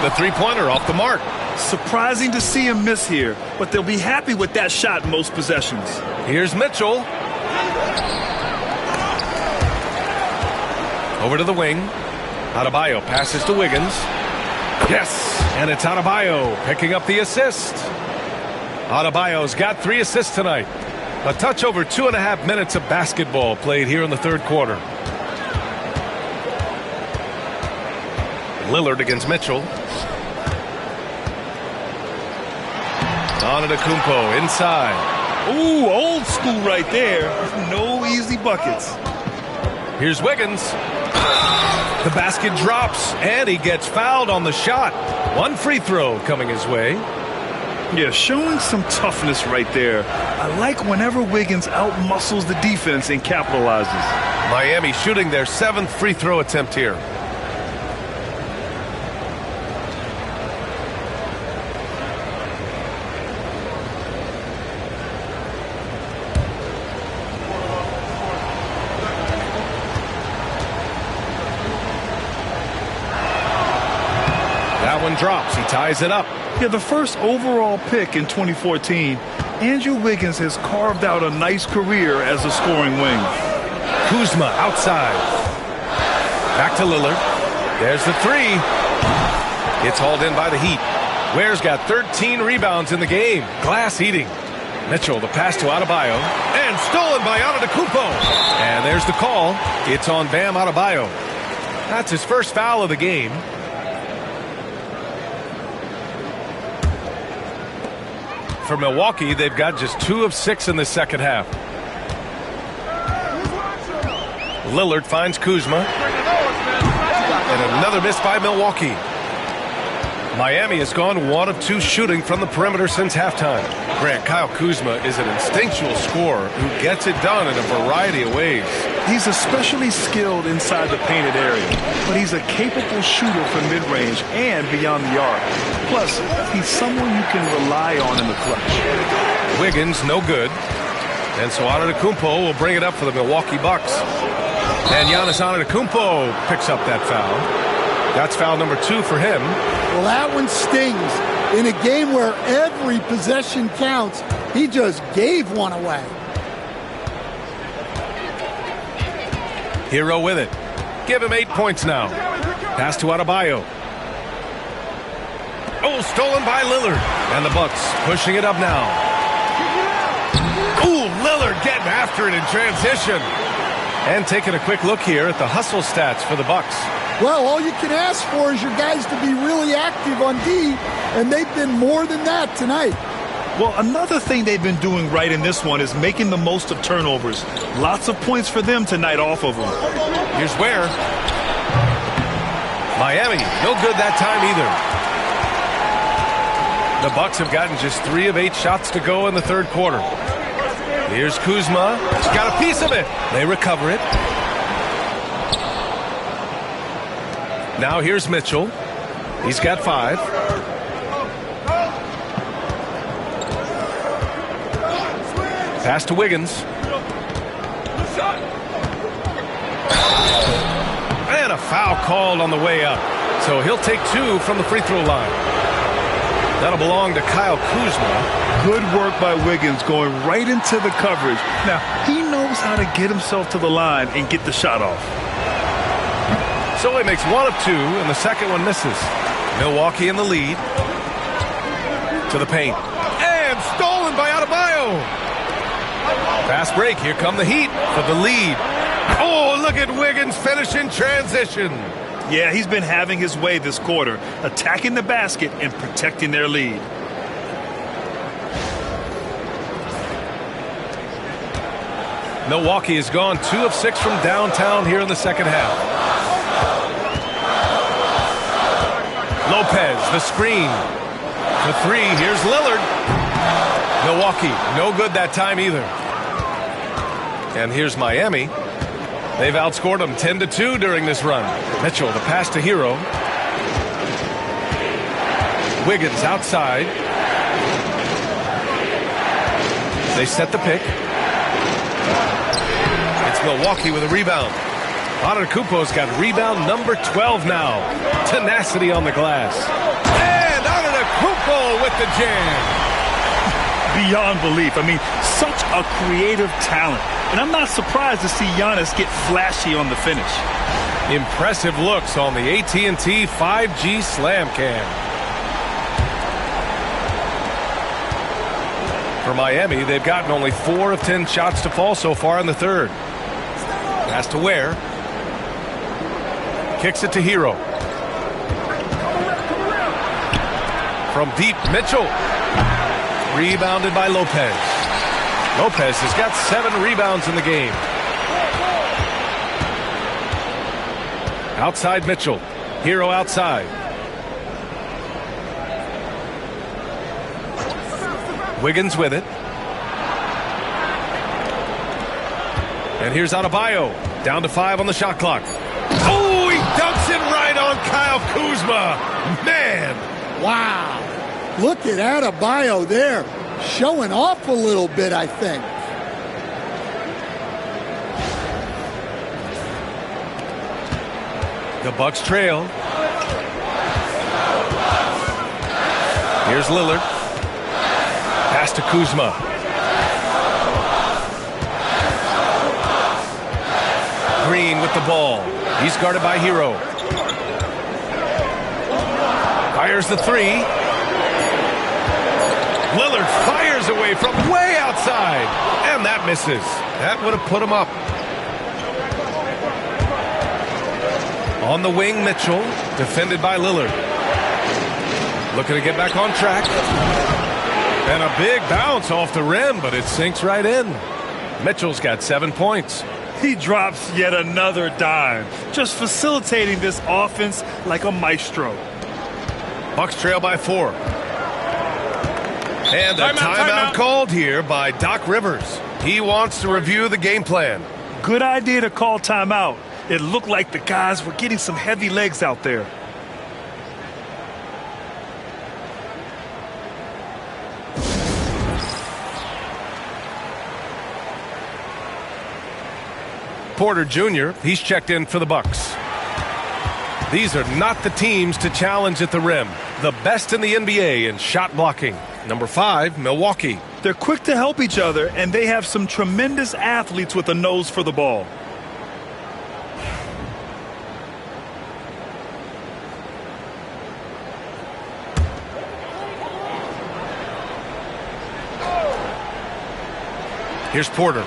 The three-pointer off the mark. Surprising to see him miss here, but they'll be happy with that shot most possessions. Here's Mitchell. Over to the wing. Adebayo passes to Wiggins. Yes, and it's Adebayo picking up the assist. Adebayo's got 3 assists tonight. A touch over 2.5 minutes of basketball played here in the third quarter. Lillard against Mitchell. Antetokounmpo inside. Ooh, old school right there. No easy buckets. Here's Wiggins. The basket drops, and he gets fouled on the shot. 1 free throw coming his way. Yeah, showing some toughness right there. I like whenever Wiggins outmuscles the defense and capitalizes. Miami shooting their 7th free throw attempt here. That one drops. He ties it up. Yeah, the first overall pick in 2014, Andrew Wiggins has carved out a nice career as a scoring wing. Kuzma outside. Back to Lillard. There's the 3. It's hauled in by the Heat. Ware's got 13 rebounds in the game. Glass eating. Mitchell, the pass to Adebayo. And stolen by Antetokounmpo. And there's the call. It's on Bam Adebayo. That's his first foul of the game. For Milwaukee, they've got just 2 of 6 in the second half. Lillard finds Kuzma. And another miss by Milwaukee. Miami has gone 1 of 2 shooting from the perimeter since halftime. Grant, Kyle Kuzma is an instinctual scorer who gets it done in a variety of ways. He's especially skilled inside the painted area, but he's a capable shooter from mid-range and beyond the arc. Plus, he's someone you can rely on in the clutch. Wiggins, no good. And so Antetokounmpo will bring it up for the Milwaukee Bucks. And Giannis Antetokounmpo picks up that foul. That's foul number 2 for him. Well, that one stings. In a game where every possession counts, he just gave one away. Hero with it. Give him 8 points now. Pass to Adebayo. Oh, stolen by Lillard. And the Bucks pushing it up now. Ooh, Lillard getting after it in transition. And taking a quick look here at the hustle stats for the Bucks. Well, all you can ask for is your guys to be really active on D, and they've been more than that tonight. Well, another thing they've been doing right in this one is making the most of turnovers. Lots of points for them tonight off of them. Here's Ware. Miami, no good that time either. The Bucks have gotten just 3 of 8 shots to go in the third quarter. Here's Kuzma. He's got a piece of it. They recover it. Now here's Mitchell. He's got 5. Pass to Wiggins. And a foul called on the way up. So he'll take 2 from the free throw line. That'll belong to Kyle Kuzma. Good work by Wiggins going right into the coverage. Now, he knows how to get himself to the line and get the shot off. So he makes 1 of 2, and the second one misses. Milwaukee in the lead. To the paint. And stolen by Adebayo. Fast break. Here come the Heat for the lead. Oh, look at Wiggins finish in transition. Yeah, he's been having his way this quarter, attacking the basket and protecting their lead. Milwaukee has gone 2 of 6 from downtown here in the second half. Lopez, the screen. The 3, here's Lillard. Milwaukee, no good that time either. And here's Miami. They've outscored them 10-2 during this run. Mitchell, the pass to Hero. Wiggins outside. They set the pick. It's Milwaukee with a rebound. Antetokounmpo's got rebound number 12 now. Tenacity on the glass. And Antetokounmpo with the jam. Beyond belief. I mean, such a creative talent. And I'm not surprised to see Giannis get flashy on the finish. Impressive looks on the AT&T 5G Slam Cam. For Miami, they've gotten only 4 of 10 shots to fall so far in the third. Pass to Ware. Kicks it to Hero. From deep, Mitchell. Rebounded by Lopez. Lopez has got 7 rebounds in the game. Outside Mitchell. Hero outside. Wiggins with it. And here's Adebayo. Down to 5 on the shot clock. Oh, he dumps it right on Kyle Kuzma. Man. Wow. Look at Adebayo there. Showing off a little bit, I think. The Bucks trail. Here's Lillard. Pass to Kuzma. Green with the ball. He's guarded by Hero. Fires the 3. Lillard fires away from way outside. And that misses. That would have put him up. On the wing, Mitchell. Defended by Lillard. Looking to get back on track. And a big bounce off the rim, but it sinks right in. Mitchell's got 7 points. He drops yet another dime, just facilitating this offense like a maestro. Bucks trail by 4. And a timeout called here by Doc Rivers. He wants to review the game plan. Good idea to call timeout. It looked like the guys were getting some heavy legs out there. Porter Jr., he's checked in for the Bucks. These are not the teams to challenge at the rim. The best in the NBA in shot blocking. Number 5, Milwaukee. They're quick to help each other, and they have some tremendous athletes with a nose for the ball. Here's Porter.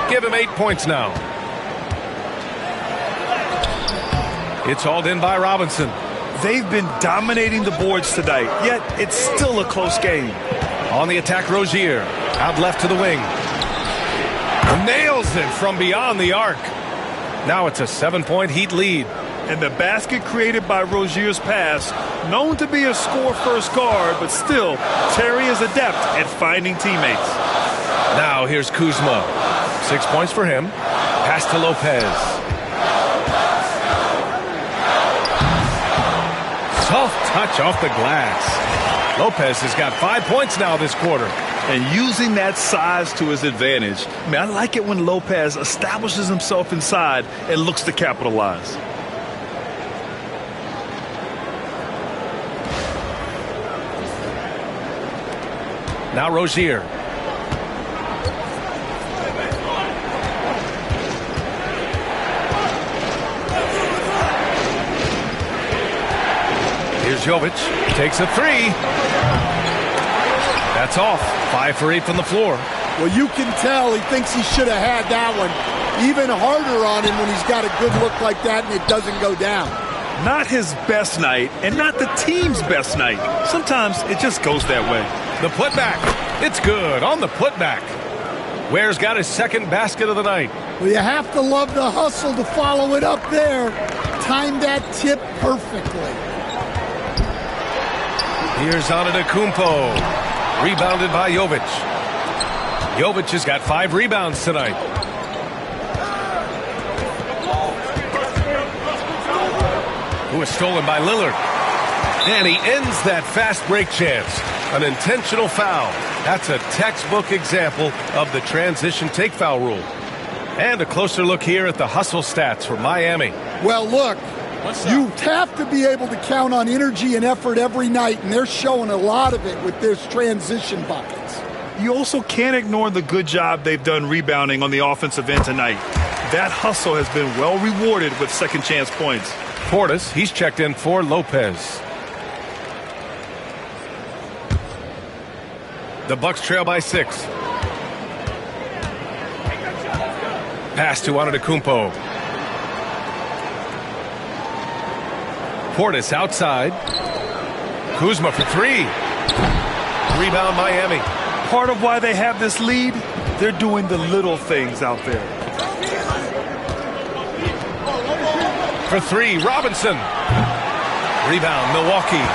Give him 8 points now. It's hauled in by Robinson. They've been dominating the boards tonight, yet it's still a close game. On the attack, Rozier. Out left to the wing. Nails it from beyond the arc. Now it's a 7-point Heat lead. And the basket created by Rozier's pass, known to be a score-first guard, but still, Terry is adept at finding teammates. Now here's Kuzma. 6 points for him. Pass to Lopez. Soft touch off the glass. Lopez has got 5 points now this quarter. And using that size to his advantage. I mean, I like it when Lopez establishes himself inside and looks to capitalize. Now Rozier. Here's Jovic. Takes a 3. That's off. 5 for 8 from the floor. Well, you can tell he thinks he should have had that one. Even harder on him when he's got a good look like that and it doesn't go down. Not his best night and not the team's best night. Sometimes it just goes that way. The putback. It's good on the putback. Ware's got his second basket of the night. Well, you have to love the hustle to follow it up there. Timed that tip perfectly. Here's Antetokounmpo. Rebounded by Jovic. Jovic has got 5 rebounds tonight. Who is stolen by Lillard. And he ends that fast break chance. An intentional foul. That's a textbook example of the transition take foul rule. And a closer look here at the hustle stats for Miami. Well, look, you have to be able to count on energy and effort every night, and they're showing a lot of it with this transition buckets. You also can't ignore the good job they've done rebounding on the offensive end tonight. That hustle has been well rewarded with second chance points. Portis, he's checked in for Lopez. The Bucks trail by 6. Pass to Antetokounmpo. Portis outside. Kuzma for 3. Rebound Miami. Part of why they have this lead, they're doing the little things out there. For 3, Robinson. Rebound, Milwaukee.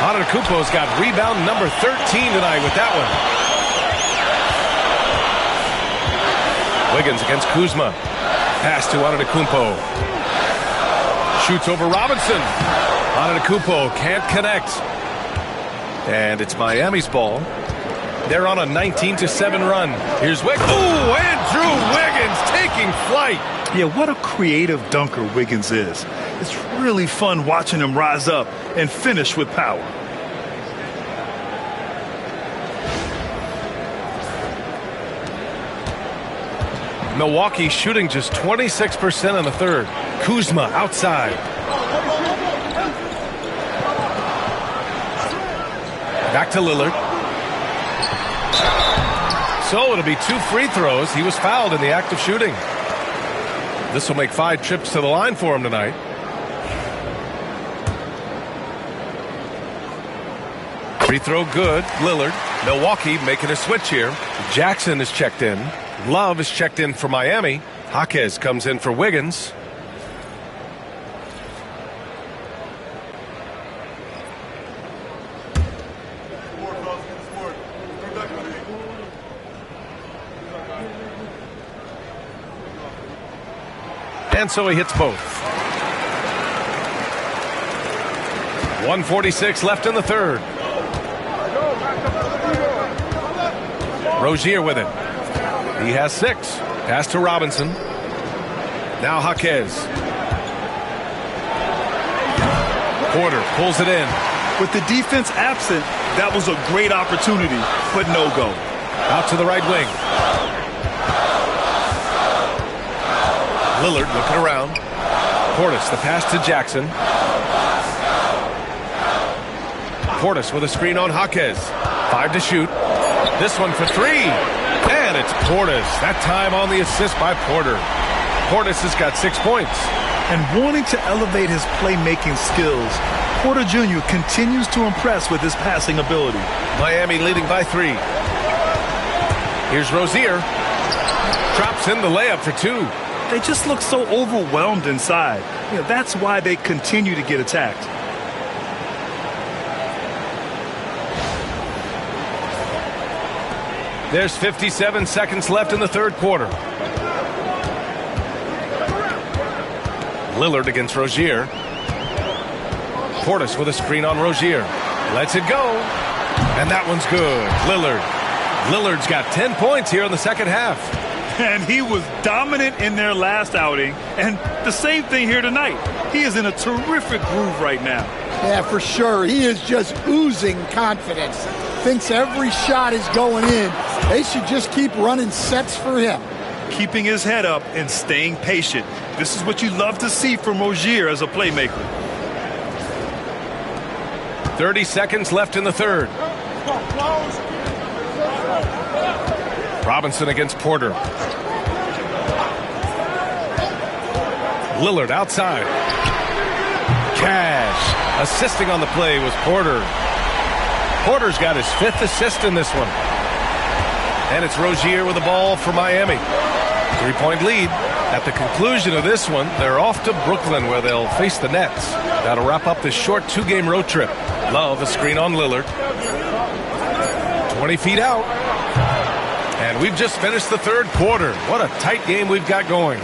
Antetokounmpo's got rebound number 13 tonight with that one. Wiggins against Kuzma. Pass to Antetokounmpo. Shoots over Robinson. Antetokounmpo can't connect. And it's Miami's ball. They're on a 19-7 run. Here's Wiggins. Ooh, Andrew Wiggins taking flight. Yeah, what a creative dunker Wiggins is. It's really fun watching him rise up and finish with power. Milwaukee shooting just 26% in the third. Kuzma outside. Back to Lillard. So it'll be 2 free throws. He was fouled in the act of shooting. This will make 5 trips to the line for him tonight. Free throw good. Lillard. Milwaukee making a switch here. Jackson is checked in. Love is checked in for Miami. Jaquez comes in for Wiggins. And so he hits both. 1:46 left in the third. Rozier with it. He has 6. Pass to Robinson. Now Jaquez. Porter pulls it in. With the defense absent, that was a great opportunity, but no go. Out to the right wing. Lillard looking around. Portis, the pass to Jackson. Portis with a screen on Jaquez. 5 to shoot. This one for 3. And it's Portis. That time on the assist by Porter. Portis has got 6 points. And wanting to elevate his playmaking skills, Porter Jr. continues to impress with his passing ability. Miami leading by 3. Here's Rozier. Drops in the layup for 2. They just look so overwhelmed inside. You know, that's why they continue to get attacked. There's 57 seconds left in the third quarter. Lillard against Rozier. Portis with a screen on Rozier. Lets it go. And that one's good. Lillard's got 10 points here in the second half. And he was dominant in their last outing. And the same thing here tonight. He is in a terrific groove right now. Yeah, for sure. He is just oozing confidence. Thinks every shot is going in. They should just keep running sets for him. Keeping his head up and staying patient. This is what you love to see from Rozier as a playmaker. 30 seconds left in the third. Robinson against Porter. Lillard outside. Cash assisting on the play was Porter. Porter's got his 5th assist in this one. And it's Rozier with the ball for Miami. 3-point lead. At the conclusion of this one, they're off to Brooklyn where they'll face the Nets. That'll wrap up this short 2-game road trip. Love a screen on Lillard. 20 feet out. And we've just finished the third quarter. What a tight game we've got going.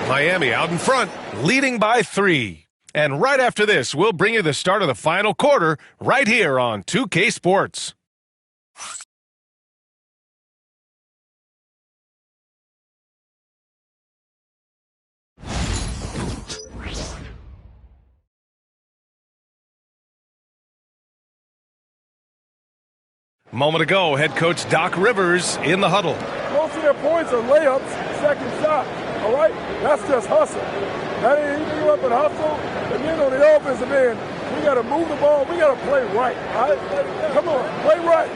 Miami out in front, leading by 3. And right after this, we'll bring you the start of the final quarter right here on 2K Sports. Moment ago, head coach Doc Rivers in the huddle. Most of their points are layups, second shot, all right? That's just hustle. That ain't even up and hustle. And then on the offensive end, we got to move the ball. We got to play right, all right? Come on, play right.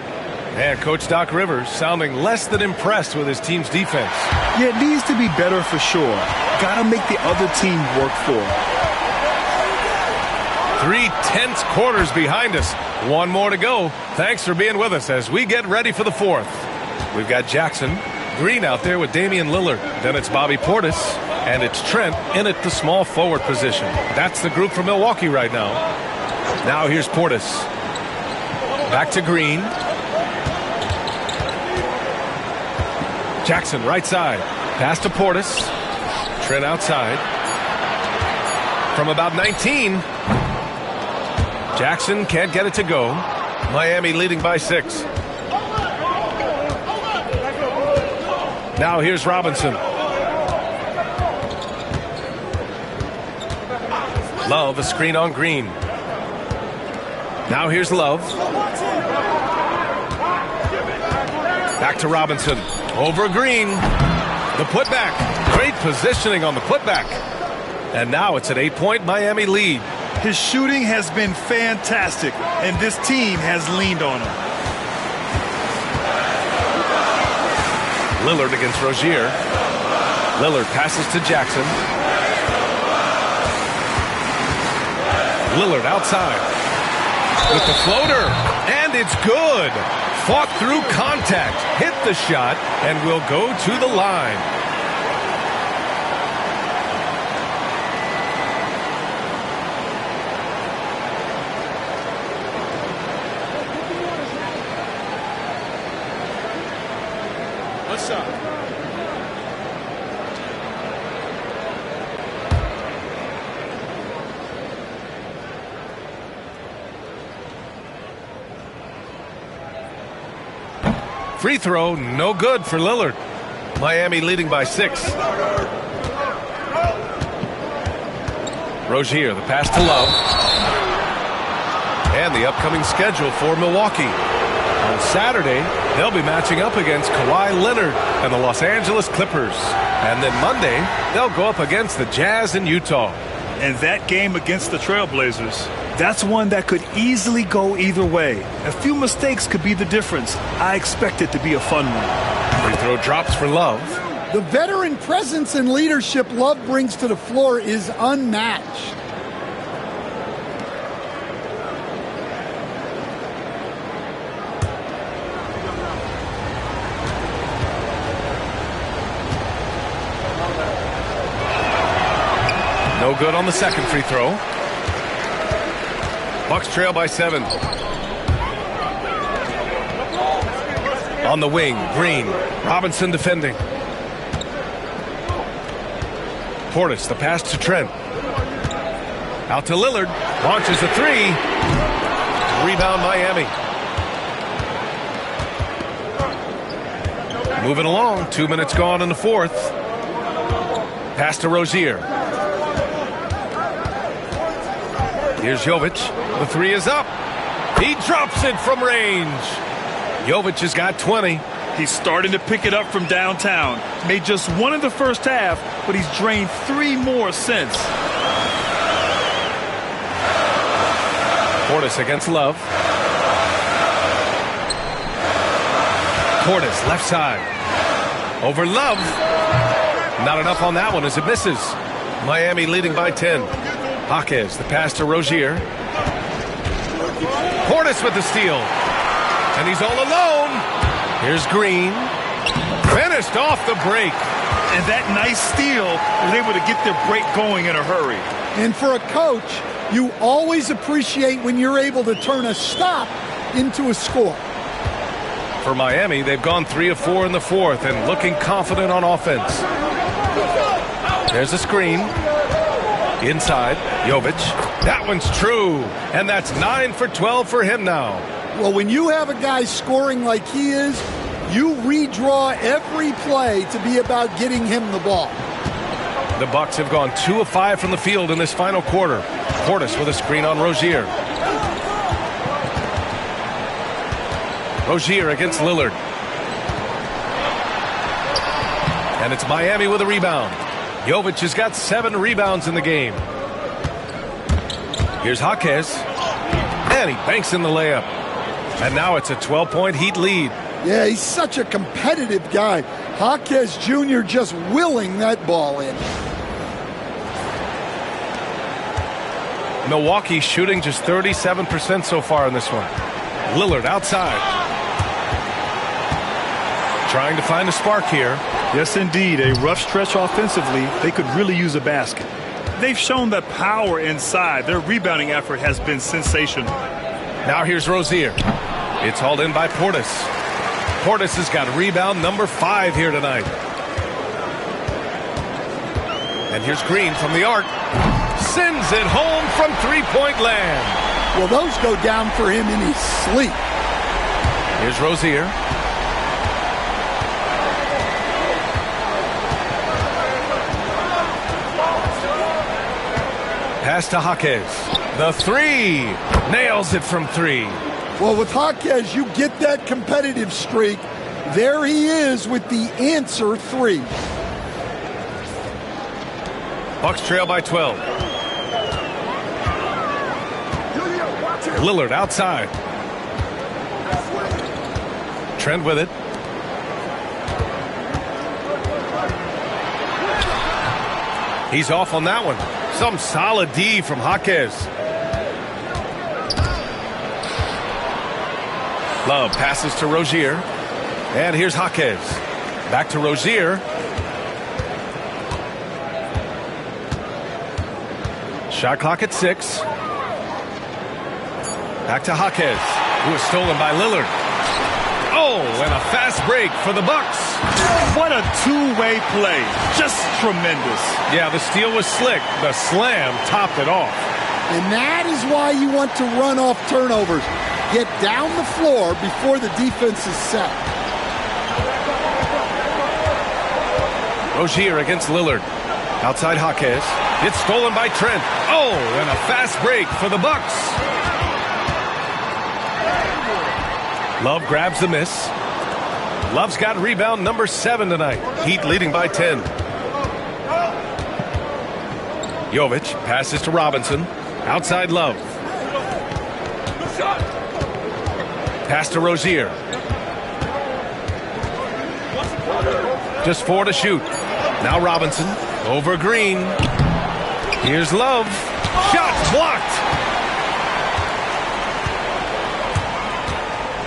And Coach Doc Rivers sounding less than impressed with his team's defense. Yeah, it needs to be better for sure. Got to make the other team work for it. 3 tense quarters behind us. One more to go. Thanks for being with us as we get ready for the fourth. We've got Jackson Green out there with Damian Lillard. Then it's Bobby Portis, and it's Trent in at the small forward position. That's the group for Milwaukee right now. Now here's Portis. Back to Green. Jackson right side. Pass to Portis. Trent outside. From about 19. Jackson can't get it to go. Miami leading by 6. Now here's Robinson. Love, a screen on Green. Now here's Love. Back to Robinson. Over Green. The putback. Great positioning on the putback. And now it's an 8-point Miami lead. His shooting has been fantastic, and this team has leaned on him. Lillard against Rozier. Lillard passes to Jackson. Lillard outside with the floater, and it's good. Fought through contact, hit the shot, and will go to the line. What's up? Free throw, no good for Lillard. Miami leading by 6. Rozier, the pass to Love. And the upcoming schedule for Milwaukee. On Saturday, they'll be matching up against Kawhi Leonard and the Los Angeles Clippers. And then Monday, they'll go up against the Jazz in Utah. And that game against the Trailblazers, that's one that could easily go either way. A few mistakes could be the difference. I expect it to be a fun one. Free throw drops for Love. The veteran presence and leadership Love brings to the floor is unmatched. No good on the second free throw. Bucks trail by 7. On the wing, Green. Robinson defending. Portis, the pass to Trent. Out to Lillard. Launches a 3. Rebound Miami. Moving along. 2 minutes gone in the fourth. Pass to Rozier. Here's Jovic. The 3 is up. He drops it from range. Jovic has got 20. He's starting to pick it up from downtown. Made just 1 in the first half, but he's drained 3 more since. Portis against Love. Portis, left side. Over Love. Not enough on that one as it misses. Miami leading by 10. Jaquez, the pass to Rozier. Portis with the steal. And he's all alone. Here's Green. Finished off the break. And that nice steal was able to get their break going in a hurry. And for a coach, you always appreciate when you're able to turn a stop into a score. For Miami, they've gone 3 of 4 in the fourth and looking confident on offense. There's a screen. Inside, Jovic. That one's true. And that's 9 for 12 for him now. Well, when you have a guy scoring like he is, you redraw every play to be about getting him the ball. The Bucks have gone 2 of 5 from the field in this final quarter. Portis with a screen on Rozier. Rozier against Lillard. And it's Miami with a rebound. Jovic has got 7 rebounds in the game. Here's Jaquez. And he banks in the layup. And now it's a 12-point Heat lead. Yeah, he's such a competitive guy. Jaquez Jr. just willing that ball in. Milwaukee shooting just 37% so far in this one. Lillard outside. Trying to find a spark here. Yes, indeed. A rough stretch offensively. They could really use a basket. They've shown that power inside. Their rebounding effort has been sensational. Now here's Rozier. It's hauled in by Portis. Portis has got rebound number 5 here tonight. And here's Green from the arc. Sends it home from three-point land. Well, those go down for him in his sleep. Here's Rozier. Pass to Jaquez. The 3. Nails it from 3. Well, with Jaquez, you get that competitive streak. There he is with the answer 3. Bucks trail by 12. Lillard outside. Trent with it. He's off on that one. Some solid D from Jaquez. Love passes to Rozier. And here's Jaquez. Back to Rozier. Shot clock at 6. Back to Jaquez, who was stolen by Lillard. Oh, and a fast break for the Bucks. What a two-way play. Just tremendous. Yeah, the steal was slick. The slam topped it off. And that is why you want to run off turnovers. Get down the floor before the defense is set. Rozier against Lillard. Outside Jaquez. It's stolen by Trent. Oh, and a fast break for the Bucks. Love grabs the miss. Love's got rebound number 7 tonight. Heat leading by 10. Jovic passes to Robinson. Outside Love. Pass to Rozier. Just 4 to shoot. Now Robinson over Green. Here's Love. Shot blocked.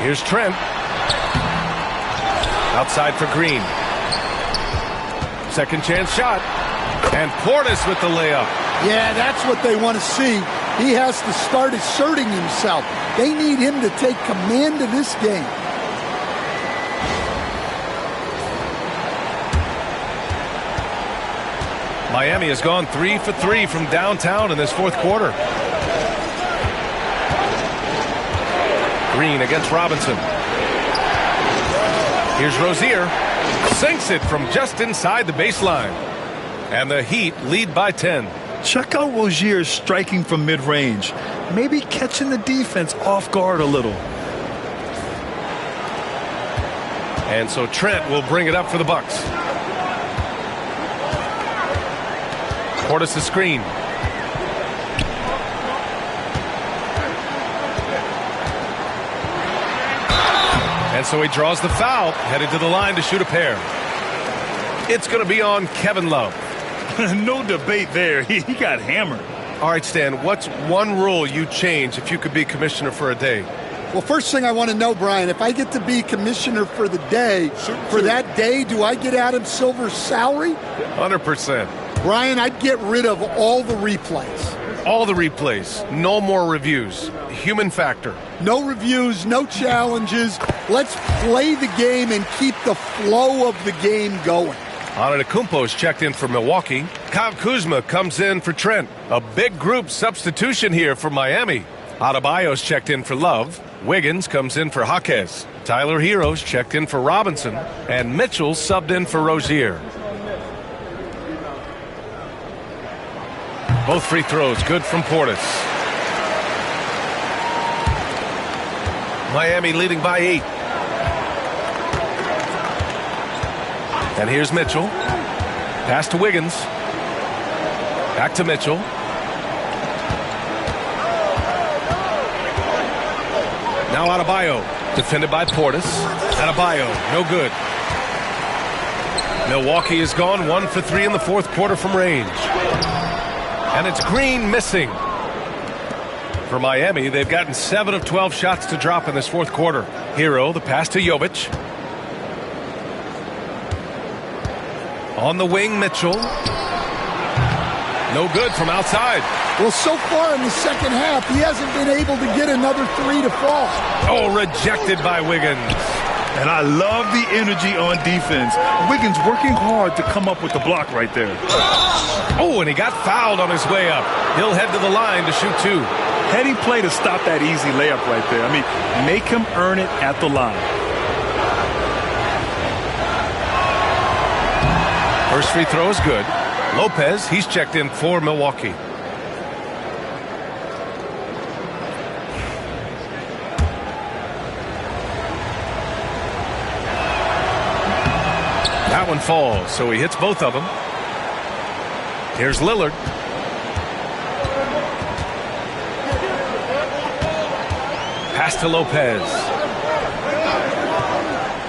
Here's Trent. Outside for Green. Second chance shot. And Portis with the layup. Yeah, that's what they want to see. He has to start asserting himself. They need him to take command of this game. Miami has gone 3 for 3 from downtown in this fourth quarter. Green against Robinson. Here's Rozier. Sinks it from just inside the baseline. And the Heat lead by 10. Check out Rozier's striking from mid-range. Maybe catching the defense off guard a little. And so Trent will bring it up for the Bucks. Portis the screen. And so he draws the foul, headed to the line to shoot a pair. It's going to be on Kevin Love. No debate there. He got hammered. All right, Stan, what's one rule you'd change if you could be commissioner for a day? Well, first thing I want to know, Brian, if I get to be commissioner for the day, for that day, do I get Adam Silver's salary? 100%. Brian, I'd get rid of all the replays. All the replays. No more reviews. Human factor. No reviews, no challenges. Let's play the game and keep the flow of the game going. Antetokounmpo's checked in for Milwaukee. Kyle Kuzma comes in for Trent. A big group substitution here for Miami. Adebayo's checked in for Love. Wiggins comes in for Jaquez. Tyler Hero's checked in for Robinson. And Mitchell subbed in for Rozier. Both free throws good from Portis. Miami leading by 8. And here's Mitchell. Pass to Wiggins. Back to Mitchell. Now Adebayo. Defended by Portis. Adebayo, no good. Milwaukee is gone 1 for 3 in the fourth quarter from range. And it's Green missing. For Miami, they've gotten 7 of 12 shots to drop in this fourth quarter. Hero, the pass to Jovic. On the wing, Mitchell. No good from outside. Well, so far in the second half, he hasn't been able to get another 3 to fall. Oh, rejected by Wiggins. And I love the energy on defense. Wiggins working hard to come up with the block right there. Oh, and he got fouled on his way up. He'll head to the line to shoot 2. Heady play to stop that easy layup right there. I mean, make him earn it at the line. First free throw is good. Lopez, he's checked in for Milwaukee. That one falls, so he hits both of them. Here's Lillard. Pass to Lopez.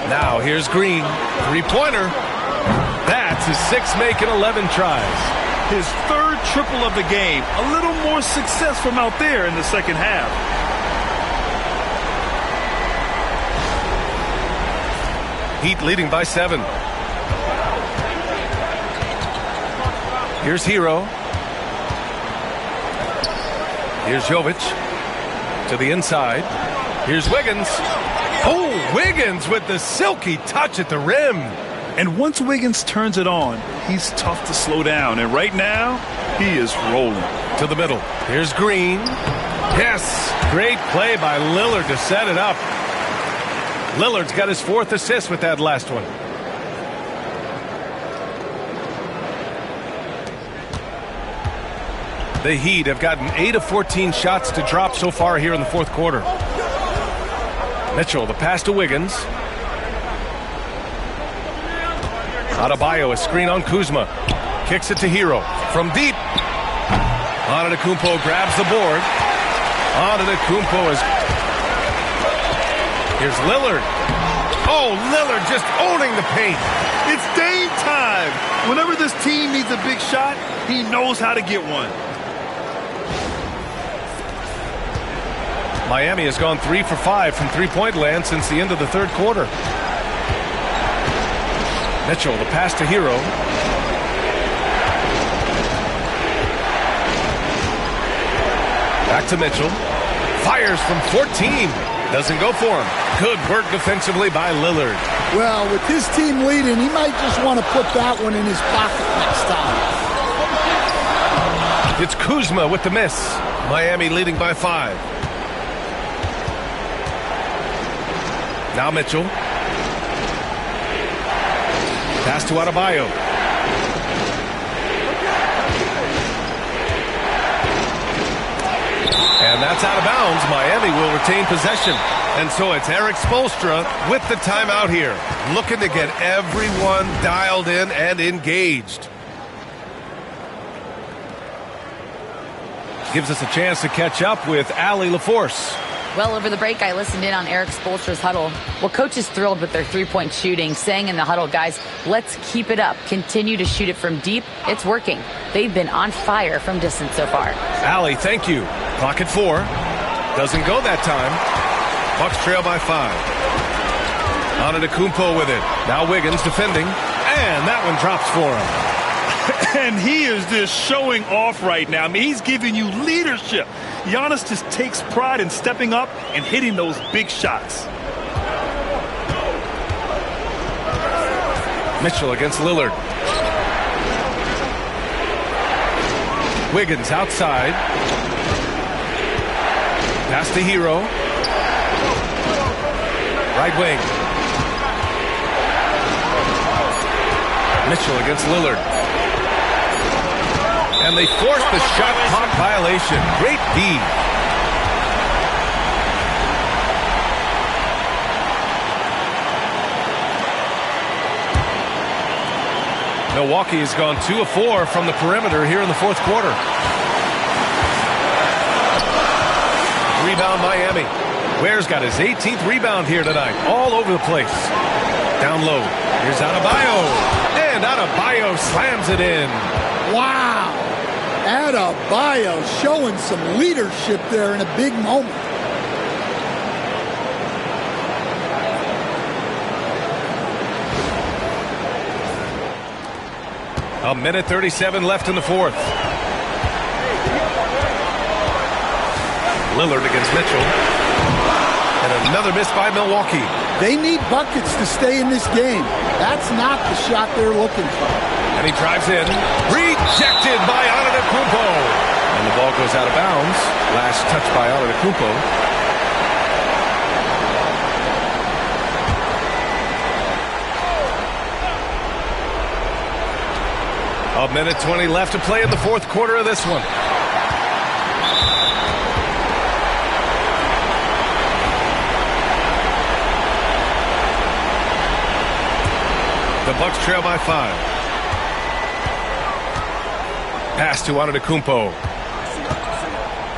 Now here's Green. Three-pointer. That's his 6th make in 11 tries. His 3rd triple of the game. A little more success from out there in the second half. Heat leading by 7. Here's Hero. Here's Jovic. To the inside. Here's Wiggins. Oh, Wiggins with the silky touch at the rim. And once Wiggins turns it on, he's tough to slow down. And right now, he is rolling. To the middle. Here's Green. Yes. Great play by Lillard to set it up. Lillard's got his 4th assist with that last one. The Heat have gotten 8 of 14 shots to drop so far here in the fourth quarter. Mitchell, the pass to Wiggins. Adebayo, a screen on Kuzma. Kicks it to Hero. From deep. Antetokounmpo grabs the board. Antetokounmpo is... Here's Lillard. Oh, Lillard just owning the paint. It's Dame time. Whenever this team needs a big shot, he knows how to get one. Miami has gone 3 for 5 from three-point land since the end of the third quarter. Mitchell, the pass to Hero. Back to Mitchell. Fires from 14. Doesn't go for him. Good work defensively by Lillard. Well, with his team leading, he might just want to put that one in his pocket next time. It's Kuzma with the miss. Miami leading by 5. Now Mitchell. Pass to Adebayo. And that's out of bounds. Miami will retain possession. And so it's Eric Spoelstra with the timeout here, looking to get everyone dialed in and engaged. Gives us a chance to catch up with Allie LaForce. Well, over the break, I listened in on Eric Spoelstra's huddle. Well, coach is thrilled with their three-point shooting, saying in the huddle, guys, let's keep it up. Continue to shoot it from deep. It's working. They've been on fire from distance so far. Allie, thank you. Clock at 4. Doesn't go that time. Bucks trail by 5. Antetokounmpo with it. Now Wiggins defending. And that one drops for him. And he is just showing off right now. I mean, he's giving you leadership. Giannis just takes pride in stepping up and hitting those big shots. Mitchell against Lillard. Wiggins outside. Pass to Hero. Right wing. Mitchell against Lillard. And they force the shot clock violation. Great D. Milwaukee has gone 2 of 4 from the perimeter here in the fourth quarter. Rebound Miami. Ware's got his 18th rebound here tonight. All over the place. Down low. Here's Adebayo. And Adebayo slams it in. Wow. Adebayo showing some leadership there in a big moment. A minute 37 left in the fourth. Lillard against Mitchell. And another miss by Milwaukee. They need buckets to stay in this game. That's not the shot they're looking for. And he drives in. Rejected by Antetokounmpo. And the ball goes out of bounds. Last touch by Antetokounmpo. A minute 20 left to play in the fourth quarter of this one. The Bucks trail by 5. Pass to Antetokounmpo.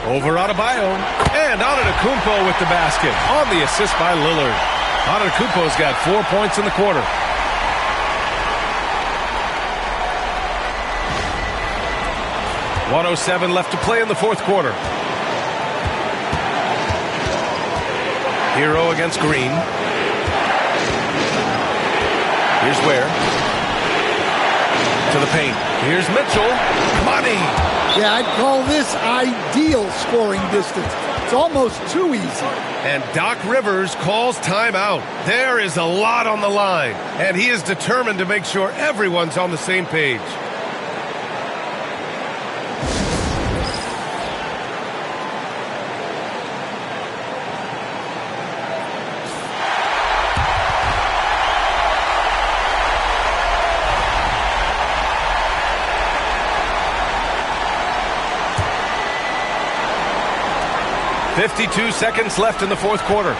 Over Adebayo. And Antetokounmpo with the basket. On the assist by Lillard. Antetokounmpo's got 4 points in the quarter. .107 left to play in the fourth quarter. Hero against Green. Here's Ware. To the paint. Here's Mitchell. Money. Yeah, I'd call this ideal scoring distance. It's almost too easy. And Doc Rivers calls timeout. There is a lot on the line, and he is determined to make sure everyone's on the same page. .52 seconds left in the fourth quarter.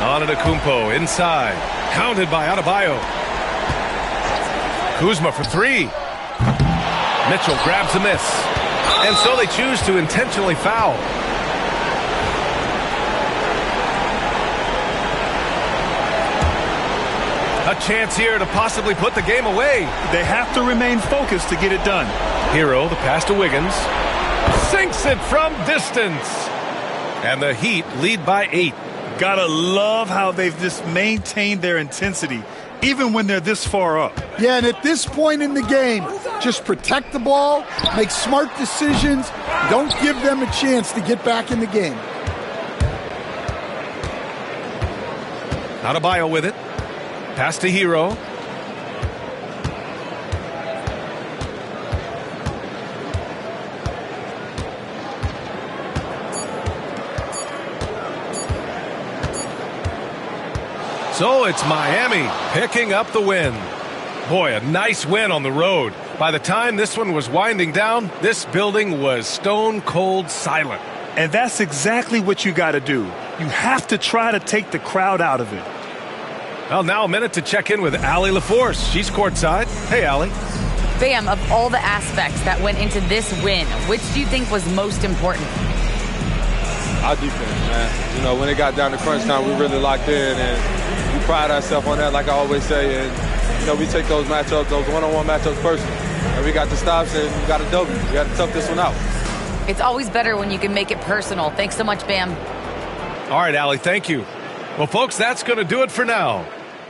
Antetokounmpo inside. Counted by Adebayo. Kuzma for 3. Mitchell grabs a miss. And so they choose to intentionally foul. A chance here to possibly put the game away. They have to remain focused to get it done. Hero, the pass to Wiggins. Sinks it from distance. And the Heat lead by 8. Gotta love how they've just maintained their intensity, even when they're this far up. Yeah, and at this point in the game, just protect the ball, make smart decisions, don't give them a chance to get back in the game. Adebayo with it. Pass to Hero. So it's Miami picking up the win. Boy, a nice win on the road. By the time this one was winding down, this building was stone cold silent. And that's exactly what you got to do. You have to try to take the crowd out of it. Well, now a minute to check in with Allie LaForce. She's courtside. Hey, Allie. Bam, of all the aspects that went into this win, which do you think was most important? Our defense, man. You know, when it got down to crunch time, we really locked in, and we pride ourselves on that, like I always say. And, you know, we take those matchups, those one-on-one matchups personally. And we got the stops, and we got a W. We got to tough this one out. It's always better when you can make it personal. Thanks so much, Bam. All right, Allie, thank you. Well, folks, that's going to do it for now.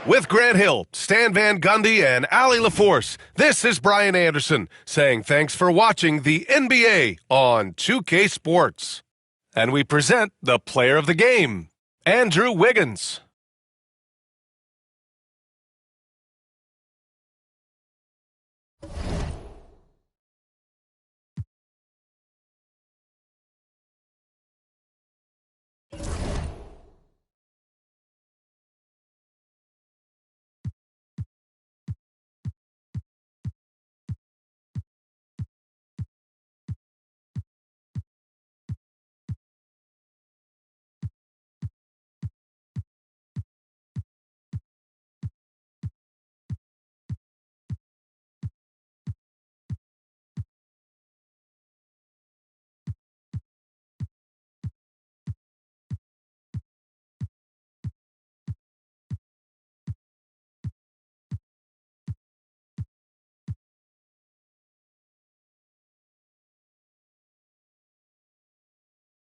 With Grant Hill, Stan Van Gundy, and Allie LaForce, this is Brian Anderson saying thanks for watching the NBA on 2K Sports. And we present the player of the game, Andrew Wiggins.